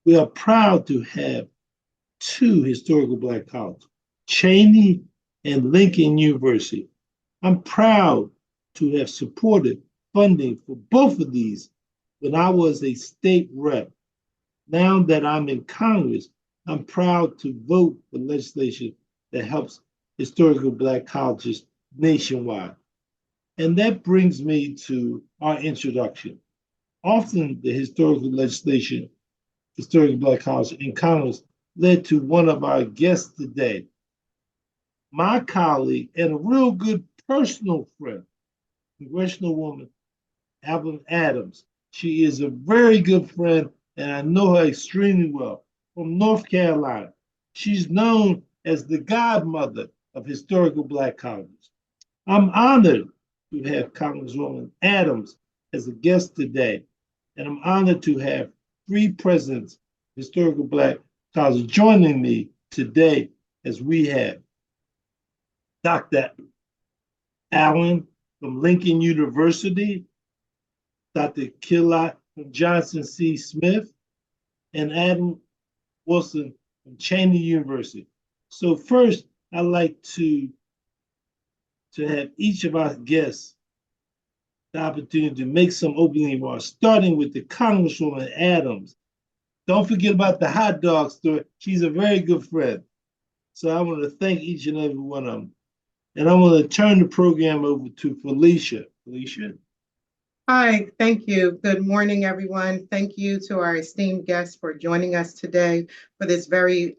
We are proud to have two historical Black colleges, Cheney and Lincoln University. I'm proud to have supported funding for both of these when I was a state rep. Now that I'm in Congress, I'm proud to vote for legislation that helps historical Black colleges nationwide. And that brings me to our introduction. Often the historical legislation, historical Black colleges in Congress led to one of our guests today, my colleague and a real good personal friend, congressional woman, Evelyn Adams. She is a very good friend, and I know her extremely well from North Carolina. She's known as the godmother of historical Black colleges. I'm honored to have Congresswoman Adams as a guest today, and I'm honored to have three presidents of historical Black colleges joining me today as we have Dr. Allen from Lincoln University, Dr. Killott from Johnson C. Smith, and Adam Wilson from Cheney University. So first, I'd like to have each of our guests the opportunity to make some opening remarks, starting with the Congresswoman Adams. Don't forget about the hot dog story. She's a very good friend. So I want to thank each and every one of them. And I want to turn the program over to Felicia. Felicia? Hi, thank you. Good morning, everyone. Thank you to our esteemed guests for joining us today for this very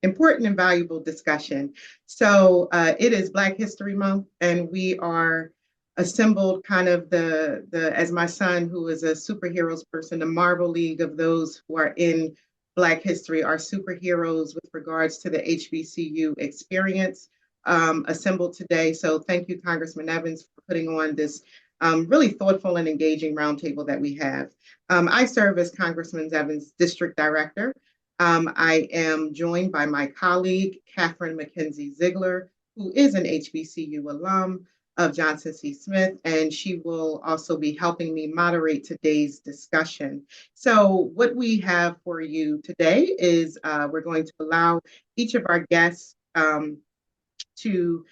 important and valuable discussion. So it is Black History Month, and we are assembled kind of as my son, who is a superheroes person, the Marvel League of those who are in Black history are superheroes with regards to the HBCU experience assembled today. So thank you, Congressman Evans, for putting on this really thoughtful and engaging roundtable that we have. I serve as Congressman Evans' district director. I am joined by my colleague, Catherine McKenzie Ziegler, who is an HBCU alum of Johnson C. Smith, and she will also be helping me moderate today's discussion. So what we have for you today is we're going to allow each of our guests to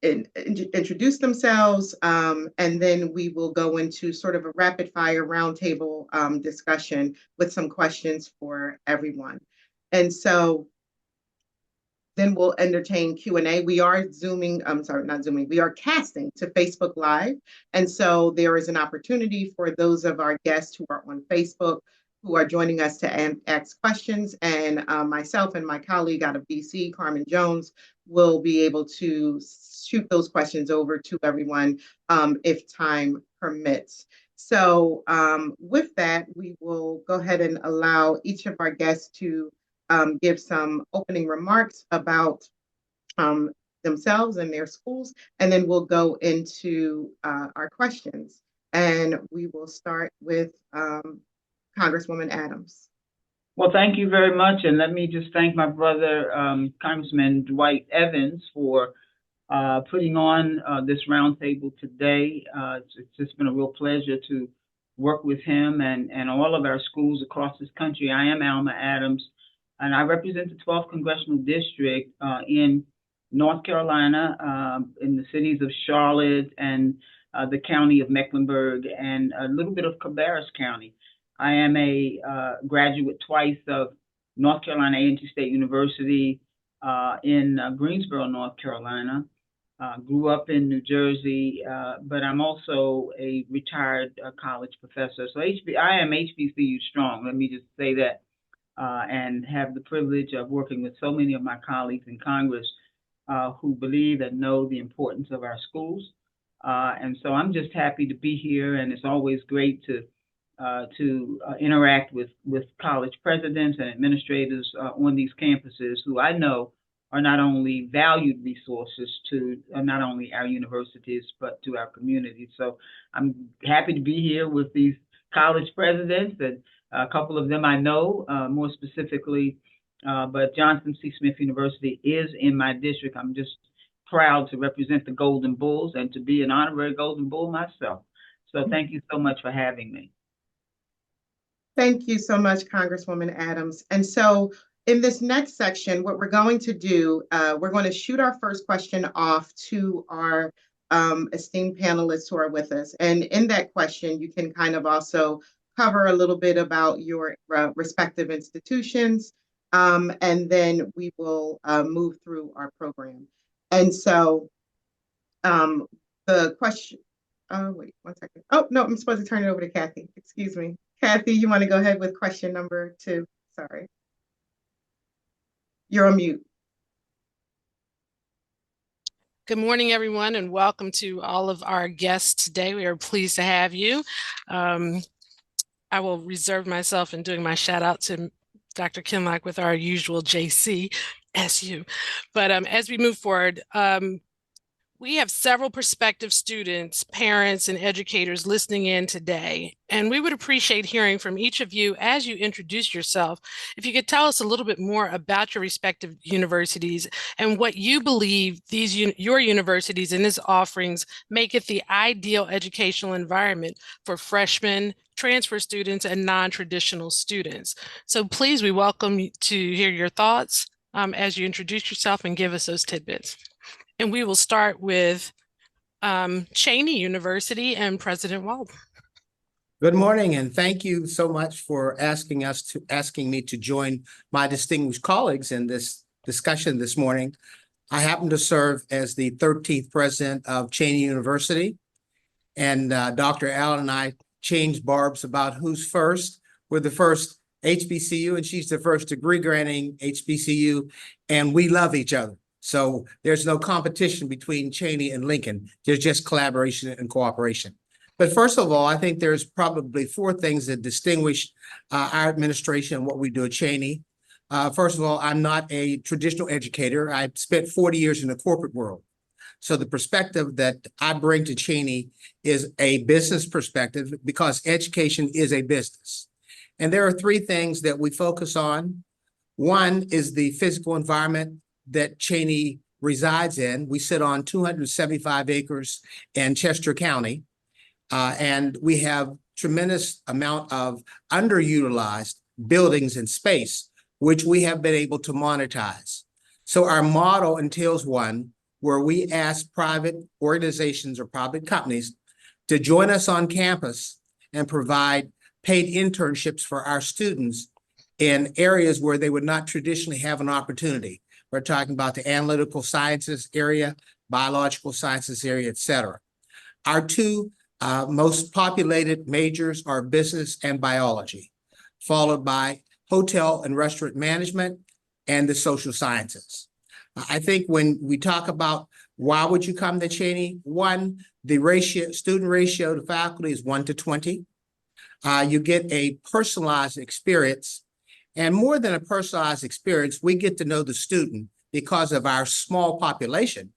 introduce themselves, and then we will go into sort of a rapid fire roundtable discussion with some questions for everyone. And so then we'll entertain Q&A. We are Zooming, I'm sorry, not Zooming, we are casting to Facebook Live. And so there is an opportunity for those of our guests who are on Facebook who are joining us to ask questions. And myself and my colleague out of DC, Carmen Jones, will be able to shoot those questions over to everyone if time permits. So with that, we will go ahead and allow each of our guests to give some opening remarks about themselves and their schools, and then we'll go into our questions. And we will start with Congresswoman Adams. Well, thank you very much. And let me just thank my brother, Congressman Dwight Evans, for putting on this roundtable today. It's just been a real pleasure to work with him and all of our schools across this country. I am Alma Adams, and I represent the 12th Congressional District in North Carolina, in the cities of Charlotte and the county of Mecklenburg and a little bit of Cabarrus County. I am a graduate twice of North Carolina A&T State University in Greensboro, North Carolina. Grew up in New Jersey, but I'm also a retired college professor. So I am HBCU strong, let me just say that, and have the privilege of working with so many of my colleagues in Congress who believe and know the importance of our schools. And so I'm just happy to be here, and it's always great to interact with college presidents and administrators on these campuses who I know are not only valued resources to not only our universities, but to our communities. So I'm happy to be here with these college presidents, and a couple of them I know more specifically, but Johnson C. Smith University is in my district. I'm just proud to represent the Golden Bulls and to be an honorary Golden Bull myself. So thank you so much for having me. Thank you so much, Congresswoman Adams. And so in this next section, what we're going to do, we're going to shoot our first question off to our esteemed panelists who are with us. And in that question, you can kind of also cover a little bit about your respective institutions, and then we will move through our program. And so the question, oh, wait, 1 second. Oh, no, I'm supposed to turn it over to Kathy. Excuse me. Kathy, you want to go ahead with question number 2? Sorry. You're on mute. Good morning, everyone, and welcome to all of our guests today. We are pleased to have you. I will reserve myself in doing my shout out to Dr. Kinlock with our usual JCSU. But as we move forward, we have several prospective students, parents, and educators listening in today, and we would appreciate hearing from each of you as you introduce yourself. If you could tell us a little bit more about your respective universities and what you believe your universities and its offerings make it the ideal educational environment for freshmen, transfer students, and non-traditional students. So please, we welcome you to hear your thoughts as you introduce yourself and give us those tidbits. And we will start with Cheyney University and President Walden. Good morning, and thank you so much for asking me to join my distinguished colleagues in this discussion this morning. I happen to serve as the 13th president of Cheyney University, and Dr. Allen and I changed barbs about who's first. We're the first HBCU, and she's the first degree-granting HBCU, and we love each other. So there's no competition between Cheyney and Lincoln. There's just collaboration and cooperation. But first of all, I think there's probably 4 things that distinguish our administration and what we do at Cheyney. First of all, I'm not a traditional educator. I spent 40 years in the corporate world. So the perspective that I bring to Cheyney is a business perspective because education is a business. And there are 3 things that we focus on. One is the physical environment that Cheyney resides in. We sit on 275 acres in Chester County, and we have tremendous amount of underutilized buildings and space, which we have been able to monetize. So our model entails one where we ask private organizations or private companies to join us on campus and provide paid internships for our students in areas where they would not traditionally have an opportunity. We're talking about the analytical sciences area, biological sciences area, et cetera. Our 2 most populated majors are business and biology, followed by hotel and restaurant management and the social sciences. I think when we talk about why would you come to Cheyney, 1, the student ratio to faculty is 1 to 20. You get a personalized experience. And more than a personalized experience, we get to know the student because of our small population,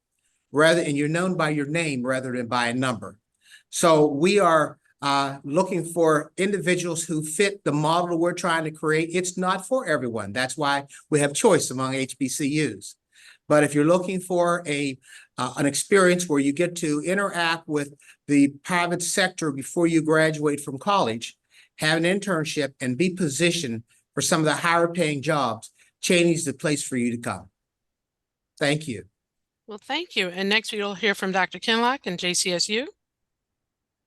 and you're known by your name rather than by a number. So we are looking for individuals who fit the model we're trying to create. It's not for everyone. That's why we have choice among HBCUs. But if you're looking for an experience where you get to interact with the private sector before you graduate from college, have an internship, and be positioned for some of the higher paying jobs, Cheyney's the place for you to come. Thank you. Well, thank you. And next we'll hear from Dr. Kinlock and JCSU.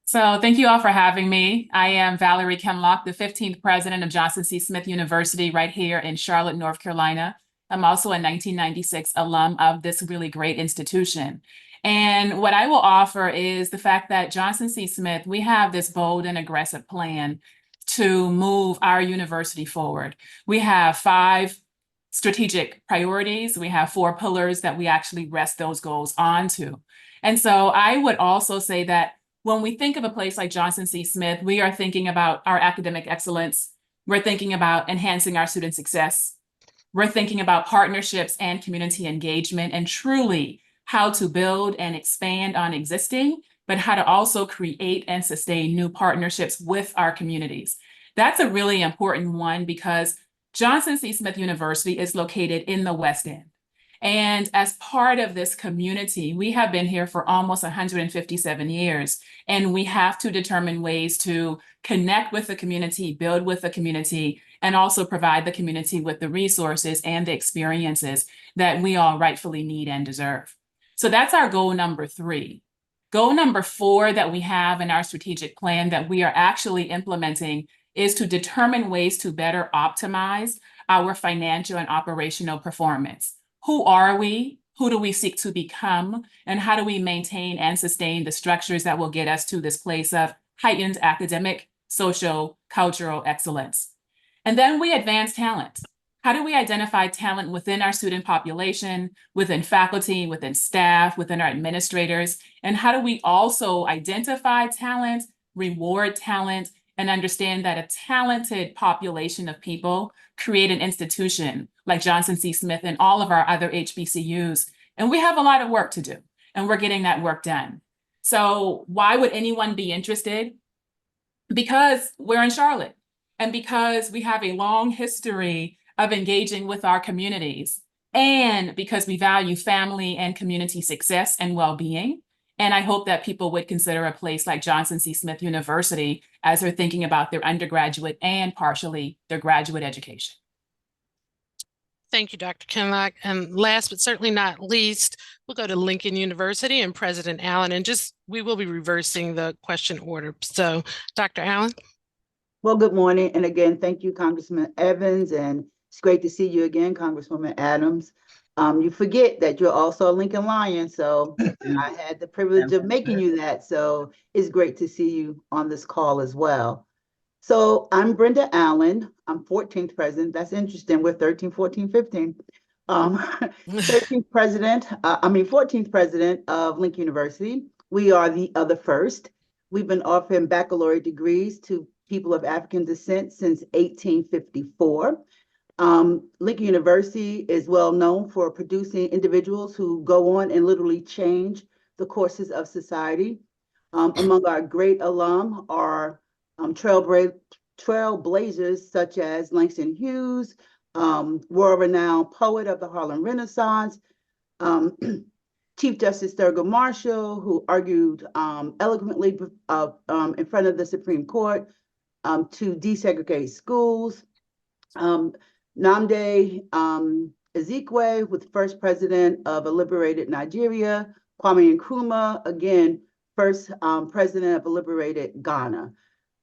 So thank you all for having me. I am Valerie Kenlock, the 15th president of Johnson C. Smith University right here in Charlotte, North Carolina. I'm also a 1996 alum of this really great institution. And what I will offer is the fact that Johnson C. Smith, we have this bold and aggressive plan to move our university forward. We have 5 strategic priorities. We have 4 pillars that we actually rest those goals onto. And so I would also say that when we think of a place like Johnson C. Smith, we are thinking about our academic excellence. We're thinking about enhancing our student success. We're thinking about partnerships and community engagement and truly how to build and expand on existing, but how to also create and sustain new partnerships with our communities. That's a really important one because Johnson C. Smith University is located in the West End. And as part of this community, we have been here for almost 157 years, and we have to determine ways to connect with the community, build with the community, and also provide the community with the resources and the experiences that we all rightfully need and deserve. So that's our goal number 3. Goal number 4 that we have in our strategic plan that we are actually implementing is to determine ways to better optimize our financial and operational performance. Who are we? Who do we seek to become? And how do we maintain and sustain the structures that will get us to this place of heightened academic, social, cultural excellence? And then we advance talent. How do we identify talent within our student population, within faculty, within staff, within our administrators? And how do we also identify talent, reward talent, and understand that a talented population of people create an institution like Johnson C. Smith and all of our other HBCUs? And we have a lot of work to do, and we're getting that work done. So why would anyone be interested? Because we're in Charlotte, and because we have a long history of engaging with our communities, and because we value family and community success and well-being. And I hope that people would consider a place like Johnson C. Smith University as they're thinking about their undergraduate and partially their graduate education. Thank you, Dr. Kinlock. And last but certainly not least, we'll go to Lincoln University and President Allen, and we will be reversing the question order. So, Dr. Allen. Well, good morning. And again, thank you, Congressman Evans, and it's great to see you again, Congresswoman Adams. You forget that you're also a Lincoln Lion, so I had the privilege of making you that. So it's great to see you on this call as well. So I'm Brenda Allen. I'm 14th president. That's interesting. We're 13, 14, 15. 14th president of Lincoln University. We are the other first. We've been offering baccalaureate degrees to people of African descent since 1854. Lincoln University is well known for producing individuals who go on and literally change the courses of society. Among our great alum are trailblazers such as Langston Hughes, world-renowned poet of the Harlem Renaissance, Chief Justice Thurgood Marshall, who argued eloquently in front of the Supreme Court to desegregate schools. Nnamdi Ezekwe, with first president of a liberated Nigeria. Kwame Nkrumah, again, first president of a liberated Ghana.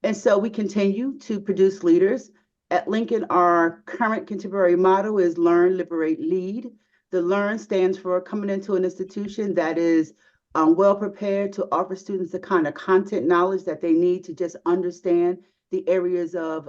And so we continue to produce leaders. At Lincoln, our current contemporary motto is Learn, Liberate, Lead. The Learn stands for coming into an institution that is well prepared to offer students the kind of content knowledge that they need to just understand the areas of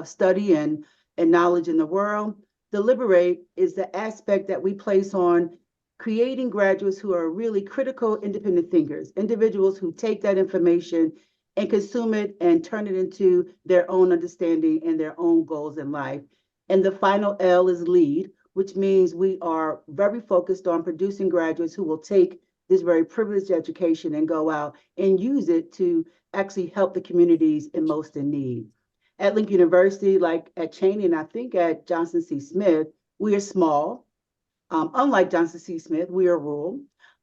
study and knowledge in the world. The Liberate is the aspect that we place on creating graduates who are really critical, independent thinkers, individuals who take that information and consume it and turn it into their own understanding and their own goals in life. And the final L is Lead, which means we are very focused on producing graduates who will take this very privileged education and go out and use it to actually help the communities in most in need. At Lincoln University, like at Cheyney, and I think at Johnson C. Smith, we are small. Unlike Johnson C. Smith, we are rural.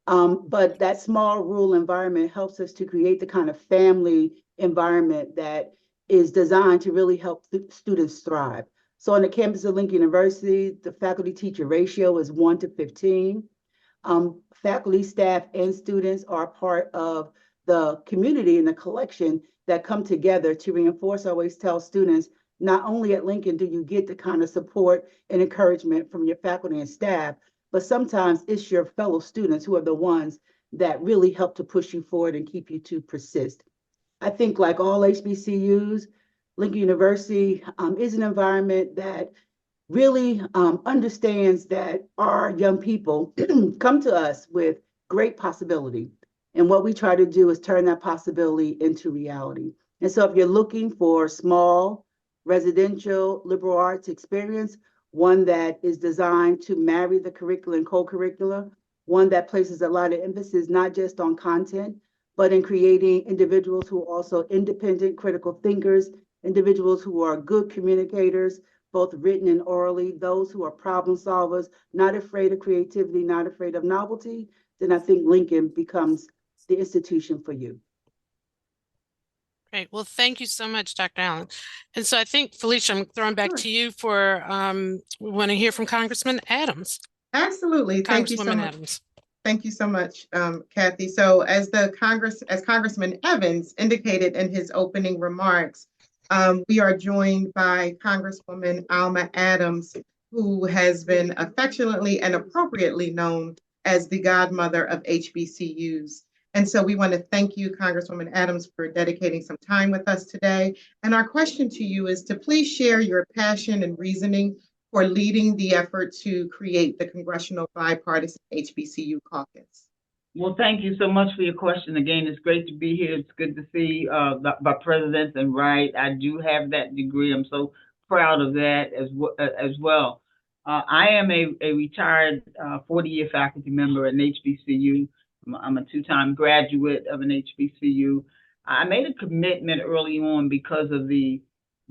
But that small rural environment helps us to create the kind of family environment that is designed to really help students thrive. So on the campus of Lincoln University, the faculty-teacher ratio is 1 to 15. Faculty, staff, and students are part of the community and the collection that come together to reinforce. I always tell students, not only at Lincoln do you get the kind of support and encouragement from your faculty and staff, but sometimes it's your fellow students who are the ones that really help to push you forward and keep you to persist. I think like all HBCUs, Lincoln University is an environment that really understands that our young people come to us with great possibility. And what we try to do is turn that possibility into reality. And so if you're looking for small, residential, liberal arts experience, one that is designed to marry the curricula and co-curricula, one that places a lot of emphasis not just on content, but in creating individuals who are also independent, critical thinkers, individuals who are good communicators, both written and orally, those who are problem solvers, not afraid of creativity, not afraid of novelty, then I think Lincoln becomes the institution for you. Great. Well, thank you so much, Dr. Allen. And so I think, Felicia, I'm throwing back to you for, we want to hear from Congressman Adams. Absolutely. Thank you so Congresswoman much. Adams. Thank you so much, Kathy. So as Congressman Evans indicated in his opening remarks, we are joined by Congresswoman Alma Adams, who has been affectionately and appropriately known as the godmother of HBCUs. And so we want to thank you, Congresswoman Adams, for dedicating some time with us today. And our question to you is to please share your passion and reasoning for leading the effort to create the Congressional Bipartisan HBCU Caucus. Well, thank you so much for your question. Again, it's great to be here. It's good to see the president and right. I do have that degree. I'm so proud of that as well. I am a retired 40-year faculty member at an HBCU. I'm a two-time graduate of an HBCU. I made a commitment early on because of the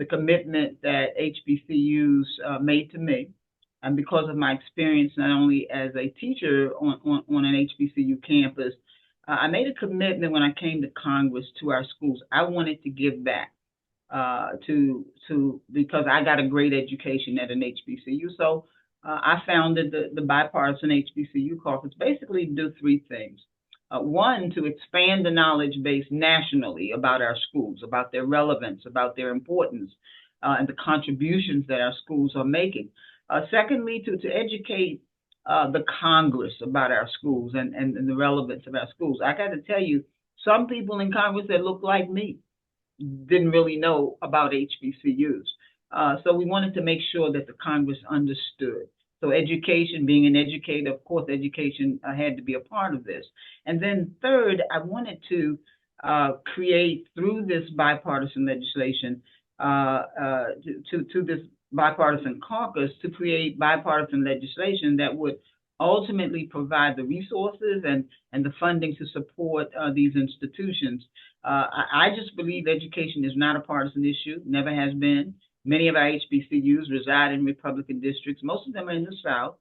commitment that HBCUs made to me, and because of my experience not only as a teacher on an HBCU campus, I made a commitment when I came to Congress to our schools. I wanted to give back because I got a great education at an HBCU. So I founded the bipartisan HBCU caucus, basically to do three things. One, to expand the knowledge base nationally about our schools, about their relevance, about their importance, and the contributions that our schools are making. Secondly, to educate the Congress about our schools and the relevance of our schools. I got to tell you, some people in Congress that look like me didn't really know about HBCUs. So we wanted to make sure that the Congress understood. So education, being an educator, of course, education had to be a part of this. And then third, I wanted to create, through this bipartisan legislation, to this bipartisan caucus, to create bipartisan legislation that would ultimately provide the resources and the funding to support these institutions. I just believe education is not a partisan issue, never has been. Many of our HBCUs reside in Republican districts. Most of them are in the South.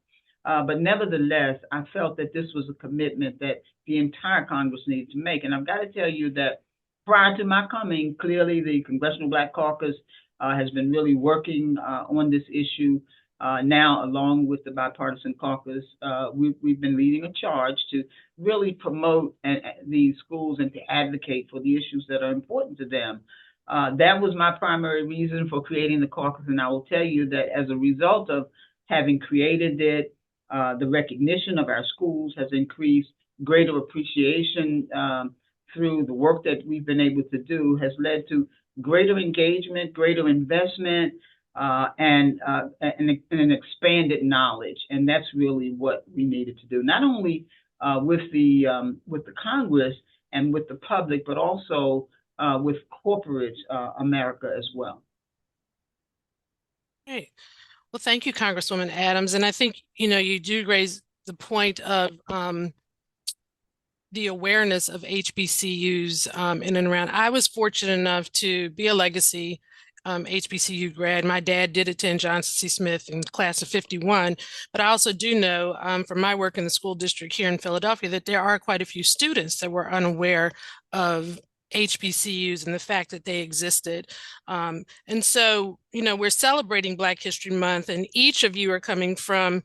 But nevertheless, I felt that this was a commitment that the entire Congress needed to make. And I've got to tell you that prior to my coming, clearly the Congressional Black Caucus has been really working on this issue. Now, along with the bipartisan caucus, we've been leading a charge to really promote these schools and to advocate for the issues that are important to them. That was my primary reason for creating the caucus, and I will tell you that as a result of having created it, the recognition of our schools has increased. Greater appreciation through the work that we've been able to do has led to greater engagement, greater investment, and an expanded knowledge, and that's really what we needed to do. Not only with the Congress and with the public, but also with corporate America as well. Great. Well, thank you, Congresswoman Adams. And I think, you do raise the point of the awareness of HBCUs in and around. I was fortunate enough to be a legacy HBCU grad. My dad did attend Johnson C. Smith in class of 51, but I also do know from my work in the school district here in Philadelphia that there are quite a few students that were unaware of HBCUs and the fact that they existed. And so, we're celebrating Black History Month, and each of you are coming from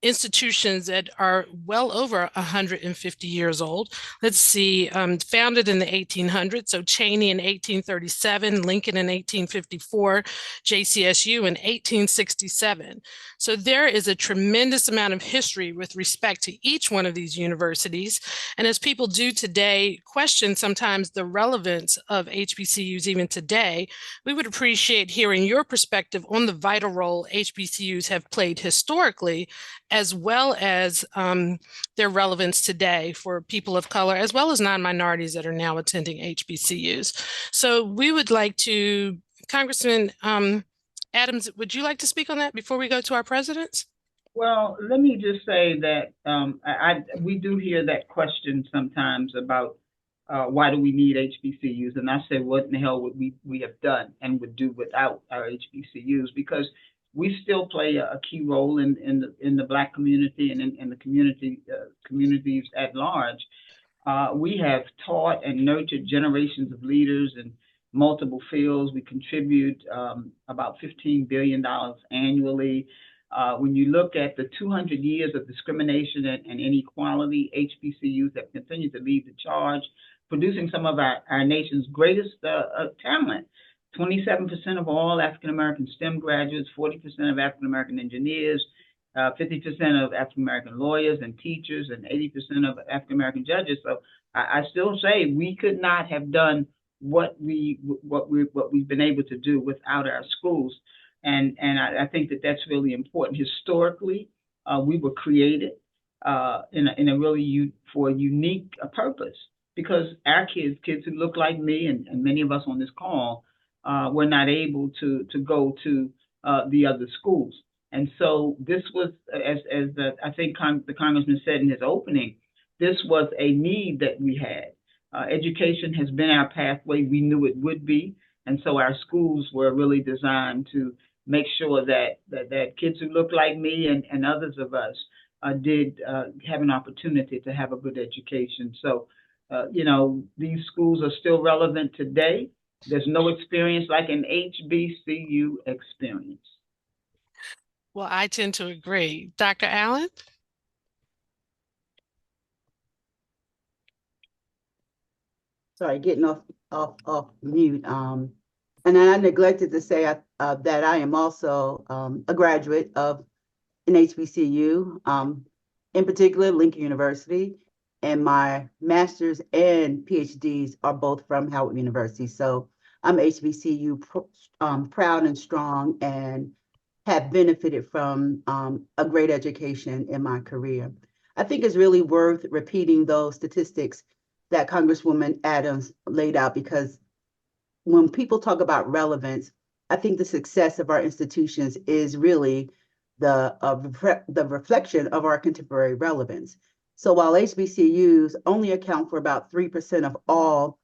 institutions that are well over 150 years old. Let's see, founded in the 1800s. So Cheney in 1837, Lincoln in 1854, JCSU in 1867. So there is a tremendous amount of history with respect to each one of these universities. And as people do today question sometimes the relevance of HBCUs even today, we would appreciate hearing your perspective on the vital role HBCUs have played historically, as well as their relevance today for people of color, as well as non-minorities that are now attending HBCUs. So we would like to, Congressman Adams, would you like to speak on that before we go to our presidents? Well, let me just say that we do hear that question sometimes about why do we need HBCUs? And I said, what in the hell would we have done and would do without our HBCUs? Because we still play a key role in the Black community and in the communities at large. We have taught and nurtured generations of leaders in multiple fields. We contribute about $15 billion annually. When you look at the 200 years of discrimination and inequality, HBCUs have continued to lead the charge, producing some of our nation's greatest talent. 27% of all African-American STEM graduates, 40% of African-American engineers, 50% of African-American lawyers and teachers, and 80% of African-American judges. So I still say we could not have done what we've been able to do without our schools. And I think that that's really important. Historically, we were created in a really for a unique purpose, because our kids who look like me and many of us on this call, were not able to go to the other schools. And so this was, as I think the congressman said in his opening, this was a need that we had. Education has been our pathway. We knew it would be. And so our schools were really designed to make sure that kids who look like me and others of us did have an opportunity to have a good education. So, these schools are still relevant today. There's no experience like an HBCU experience. Well, I tend to agree. Dr. Allen? Sorry, getting off mute. And then I neglected to say that I am also a graduate of an HBCU, in particular Lincoln University, and my master's and PhDs are both from Howard University. So I'm HBCU proud and strong, and have benefited from a great education in my career. I think it's really worth repeating those statistics that Congresswoman Adams laid out, because when people talk about relevance, I think the success of our institutions is really the reflection of our contemporary relevance. So while HBCUs only account for about 3% of all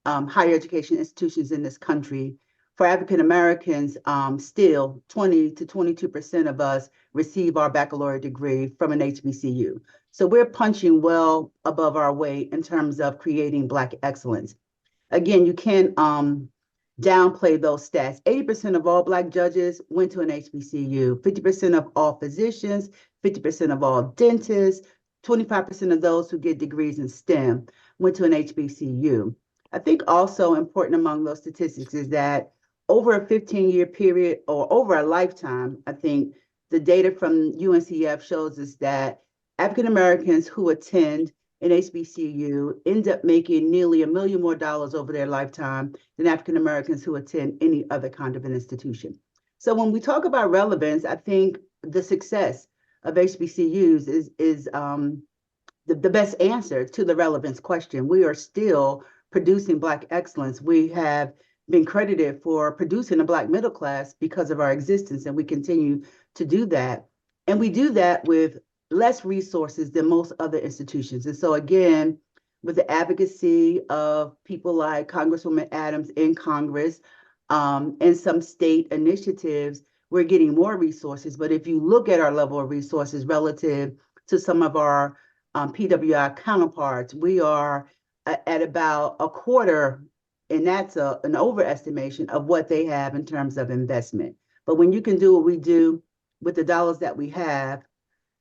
higher education institutions in this country, for African Americans, still 20 to 22% of us receive our baccalaureate degree from an HBCU. So we're punching well above our weight in terms of creating Black excellence. Again, you can't downplay those stats. 80% of all Black judges went to an HBCU, 50% of all physicians, 50% of all dentists, 25% of those who get degrees in STEM went to an HBCU. I think also important among those statistics is that over a 15-year period, or over a lifetime, I think the data from UNCF shows us that African Americans who attend an HBCU end up making nearly $1 million more over their lifetime than African Americans who attend any other kind of an institution. So when we talk about relevance, I think the success of HBCUs is the best answer to the relevance question. We are still producing Black excellence. We have been credited for producing a Black middle class because of our existence, and we continue to do that. And we do that with less resources than most other institutions. And so again, with the advocacy of people like Congresswoman Adams in Congress, and some state initiatives, we're getting more resources. But if you look at our level of resources relative to some of our PWI counterparts, we are at about a quarter, and that's an overestimation of what they have in terms of investment. But when you can do what we do with the dollars that we have,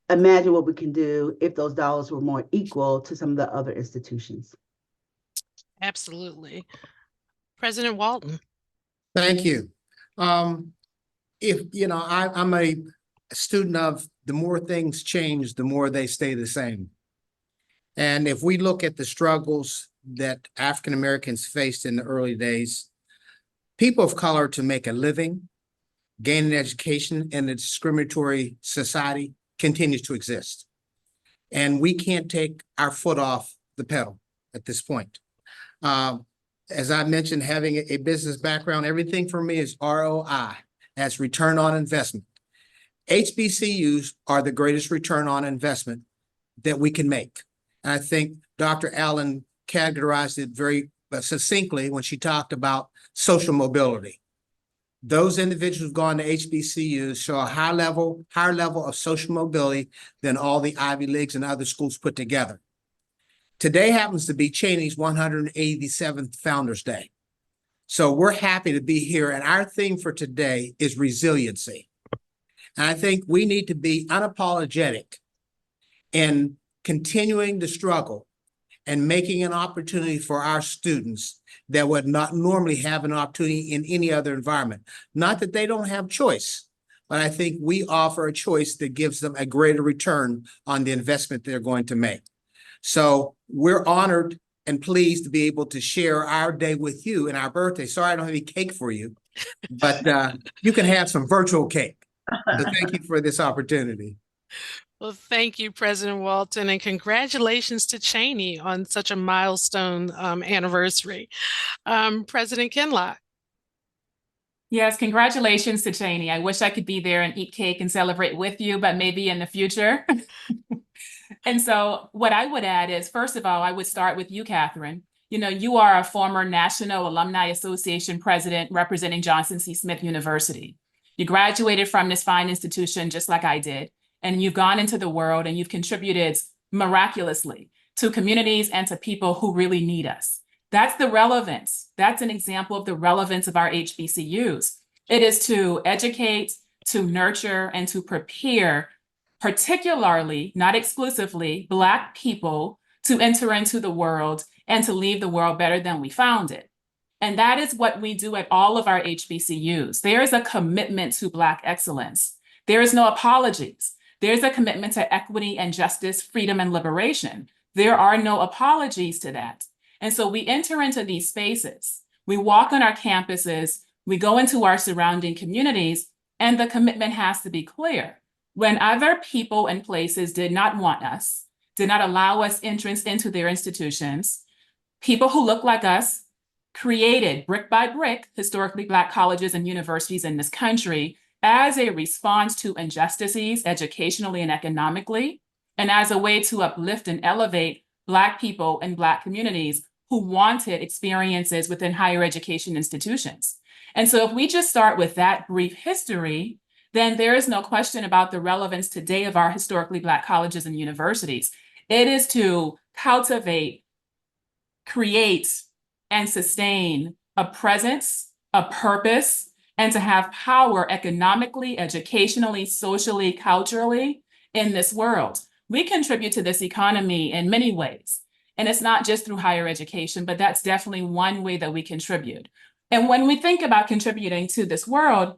imagine what we can do if those dollars were more equal to some of the other institutions. Absolutely. President Walton. Thank you. I'm a student of the more things change, the more they stay the same. And if we look at the struggles that African Americans faced in the early days, people of color to make a living, gain an education in a discriminatory society continues to exist. And we can't take our foot off the pedal at this point. As I mentioned, having a business background, everything for me is ROI, as return on investment. HBCUs are the greatest return on investment that we can make. And I think Dr. Allen characterized it very succinctly when she talked about social mobility. Those individuals who've gone to HBCUs show a higher level of social mobility than all the Ivy Leagues and other schools put together. Today happens to be Cheney's 187th Founders Day. So we're happy to be here, and our theme for today is resiliency. And I think we need to be unapologetic in continuing the struggle and making an opportunity for our students that would not normally have an opportunity in any other environment. Not that they don't have choice, but I think we offer a choice that gives them a greater return on the investment they're going to make. So we're honored and pleased to be able to share our day with you and our birthday. Sorry, I don't have any cake for you, but you can have some virtual cake. So thank you for this opportunity. Well, thank you, President Walton, and congratulations to Cheney on such a milestone anniversary. President Kinlock. Yes, congratulations to Cheney. I wish I could be there and eat cake and celebrate with you, but maybe in the future. And so what I would add is, first of all, I would start with you, Catherine. You know, you are a former National Alumni Association president representing Johnson C. Smith University. You graduated from this fine institution just like I did, and you've gone into the world and you've contributed miraculously to communities and to people who really need us. That's the relevance. That's an example of the relevance of our HBCUs. It is to educate, to nurture, and to prepare, particularly, not exclusively, Black people to enter into the world and to leave the world better than we found it. And that is what we do at all of our HBCUs. There is a commitment to Black excellence. There is no apologies. There's a commitment to equity and justice, freedom and liberation. There are no apologies to that. And so we enter into these spaces. We walk on our campuses, we go into our surrounding communities, and the commitment has to be clear. When other people and places did not want us, did not allow us entrance into their institutions, people who look like us created brick by brick historically Black colleges and universities in this country as a response to injustices educationally and economically, and as a way to uplift and elevate Black people and Black communities who wanted experiences within higher education institutions. And so if we just start with that brief history, then there is no question about the relevance today of our historically Black colleges and universities. It is to cultivate, create, and sustain a presence, a purpose, and to have power economically, educationally, socially, culturally in this world. We contribute to this economy in many ways. And it's not just through higher education, but that's definitely one way that we contribute. And when we think about contributing to this world,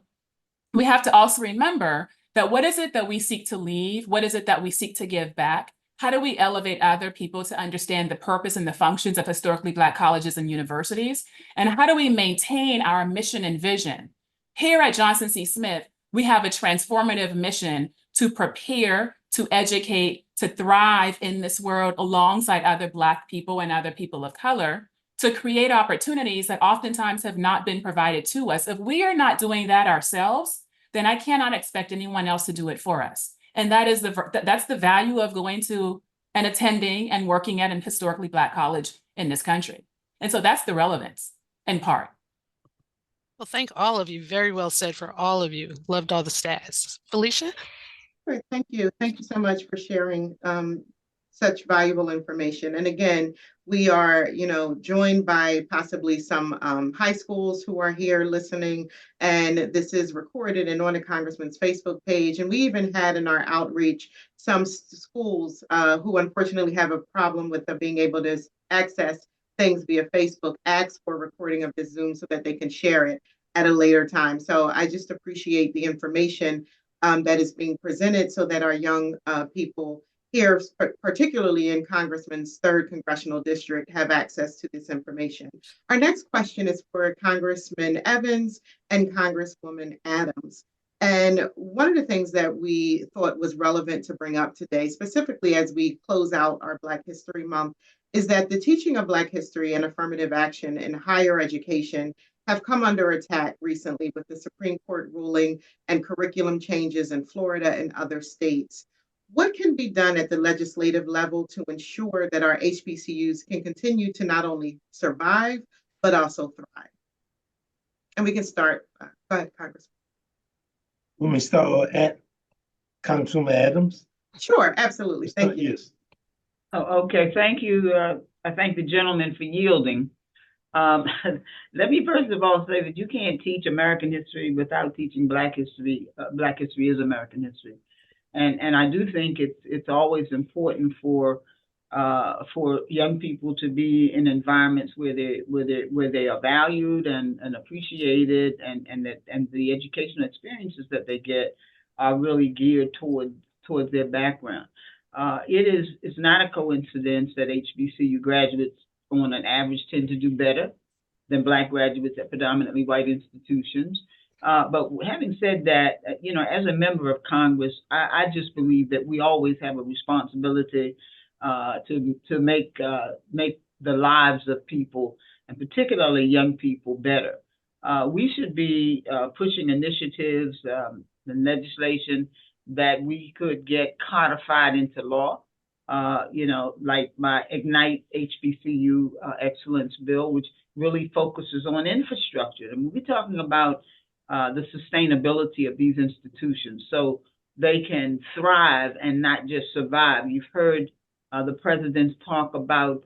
we have to also remember that what is it that we seek to leave? What is it that we seek to give back? How do we elevate other people to understand the purpose and the functions of historically Black colleges and universities? And how do we maintain our mission and vision? Here at Johnson C. Smith, we have a transformative mission to prepare, to educate, to thrive in this world alongside other Black people and other people of color, to create opportunities that oftentimes have not been provided to us. If we are not doing that ourselves, then I cannot expect anyone else to do it for us. And that's the value of going to and attending and working at an historically Black college in this country. And so that's the relevance in part. Well, thank all of you. Very well said for all of you. Loved all the stats. Felicia? Great, thank you. Thank you so much for sharing such valuable information. And again, we are, joined by possibly some high schools who are here listening, and this is recorded and on the Congressman's Facebook page. And we even had in our outreach some schools who unfortunately have a problem with being able to access things via Facebook, ask for a recording of this Zoom so that they can share it at a later time. So I just appreciate the information that is being presented so that our young people here, particularly in Congressman's 3rd Congressional District, have access to this information. Our next question is for Congressman Evans and Congresswoman Adams. And one of the things that we thought was relevant to bring up today, specifically as we close out our Black History Month, is that the teaching of Black history and affirmative action in higher education have come under attack recently with the Supreme Court ruling and curriculum changes in Florida and other states. What can be done at the legislative level to ensure that our HBCUs can continue to not only survive, but also thrive? And we can start. Go ahead, Congress. When we start at Congresswoman Adams? Sure, absolutely. Thank you. Yes. Oh, okay, thank you. I thank the gentleman for yielding. Let me first of all say that you can't teach American history without teaching Black history. Black history is American history. And I do think it's always important for young people to be in environments where they are valued and appreciated, and the educational experiences that they get are really geared towards their background. It's not a coincidence that HBCU graduates on an average tend to do better than Black graduates at predominantly white institutions. But having said that, as a member of Congress, I just believe that we always have a responsibility to make the lives of people, and particularly young people, better. We should be pushing initiatives and legislation that we could get codified into law. Like my Ignite HBCU Excellence Bill, which really focuses on infrastructure. And we're talking about the sustainability of these institutions so they can thrive and not just survive. You've heard the presidents talk about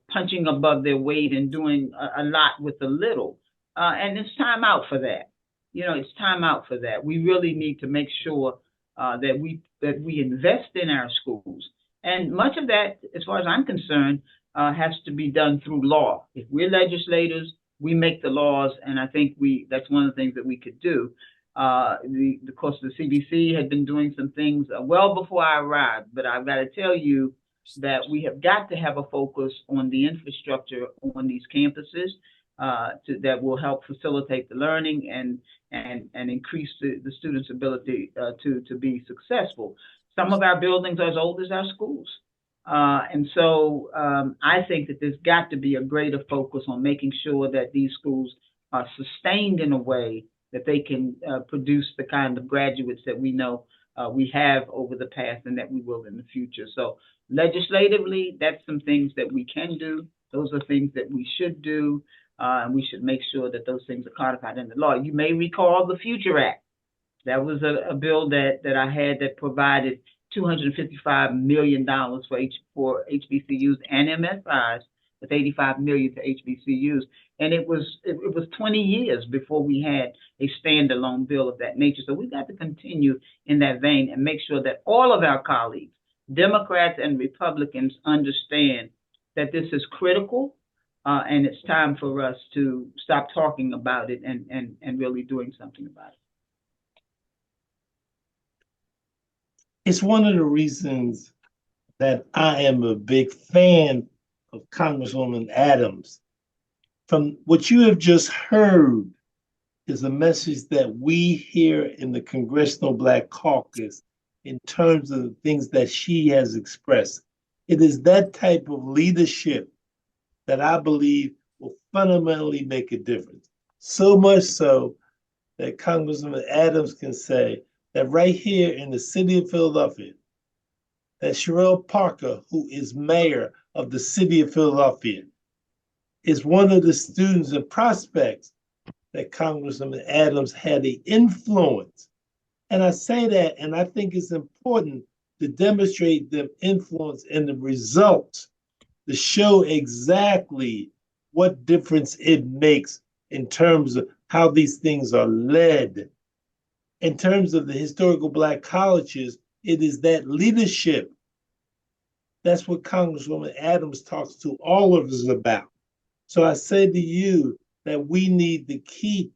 punching above their weight and doing a lot with a little. And it's time out for that. It's time out for that. We really need to make sure that we invest in our schools. And much of that, as far as I'm concerned, has to be done through law. If we're legislators, we make the laws, and I think that's one of the things that we could do. Of course, the CDC had been doing some things well before I arrived, but I've got to tell you that we have got to have a focus on the infrastructure on these campuses that will help facilitate the learning and increase the students' ability to be successful. Some of our buildings are as old as our schools. And so I think that there's got to be a greater focus on making sure that these schools are sustained in a way that they can produce the kind of graduates that we know we have over the past and that we will in the future. So legislatively, that's some things that we can do. Those are things that we should do. And we should make sure that those things are codified in the law. You may recall the Future Act. That was a bill that I had that provided $255 million for HBCUs and MSIs, with $85 million to HBCUs. And it was 20 years before we had a standalone bill of that nature. So we've got to continue in that vein and make sure that all of our colleagues, Democrats and Republicans, understand that this is critical, and it's time for us to stop talking about it and really doing something about it. It's one of the reasons that I am a big fan of Congresswoman Adams. From what you have just heard is a message that we here in the Congressional Black Caucus, in terms of the things that she has expressed. It is that type of leadership that I believe will fundamentally make a difference. So much so that Congresswoman Adams can say that right here in the city of Philadelphia, that Sherelle Parker, who is mayor of the city of Philadelphia, is one of the students and prospects that Congresswoman Adams had an influence. And I say that, and I think it's important to demonstrate the influence and the results to show exactly what difference it makes in terms of how these things are led. In terms of the historical Black colleges, it is that leadership. That's what Congresswoman Adams talks to all of us about. So I say to you that we need to keep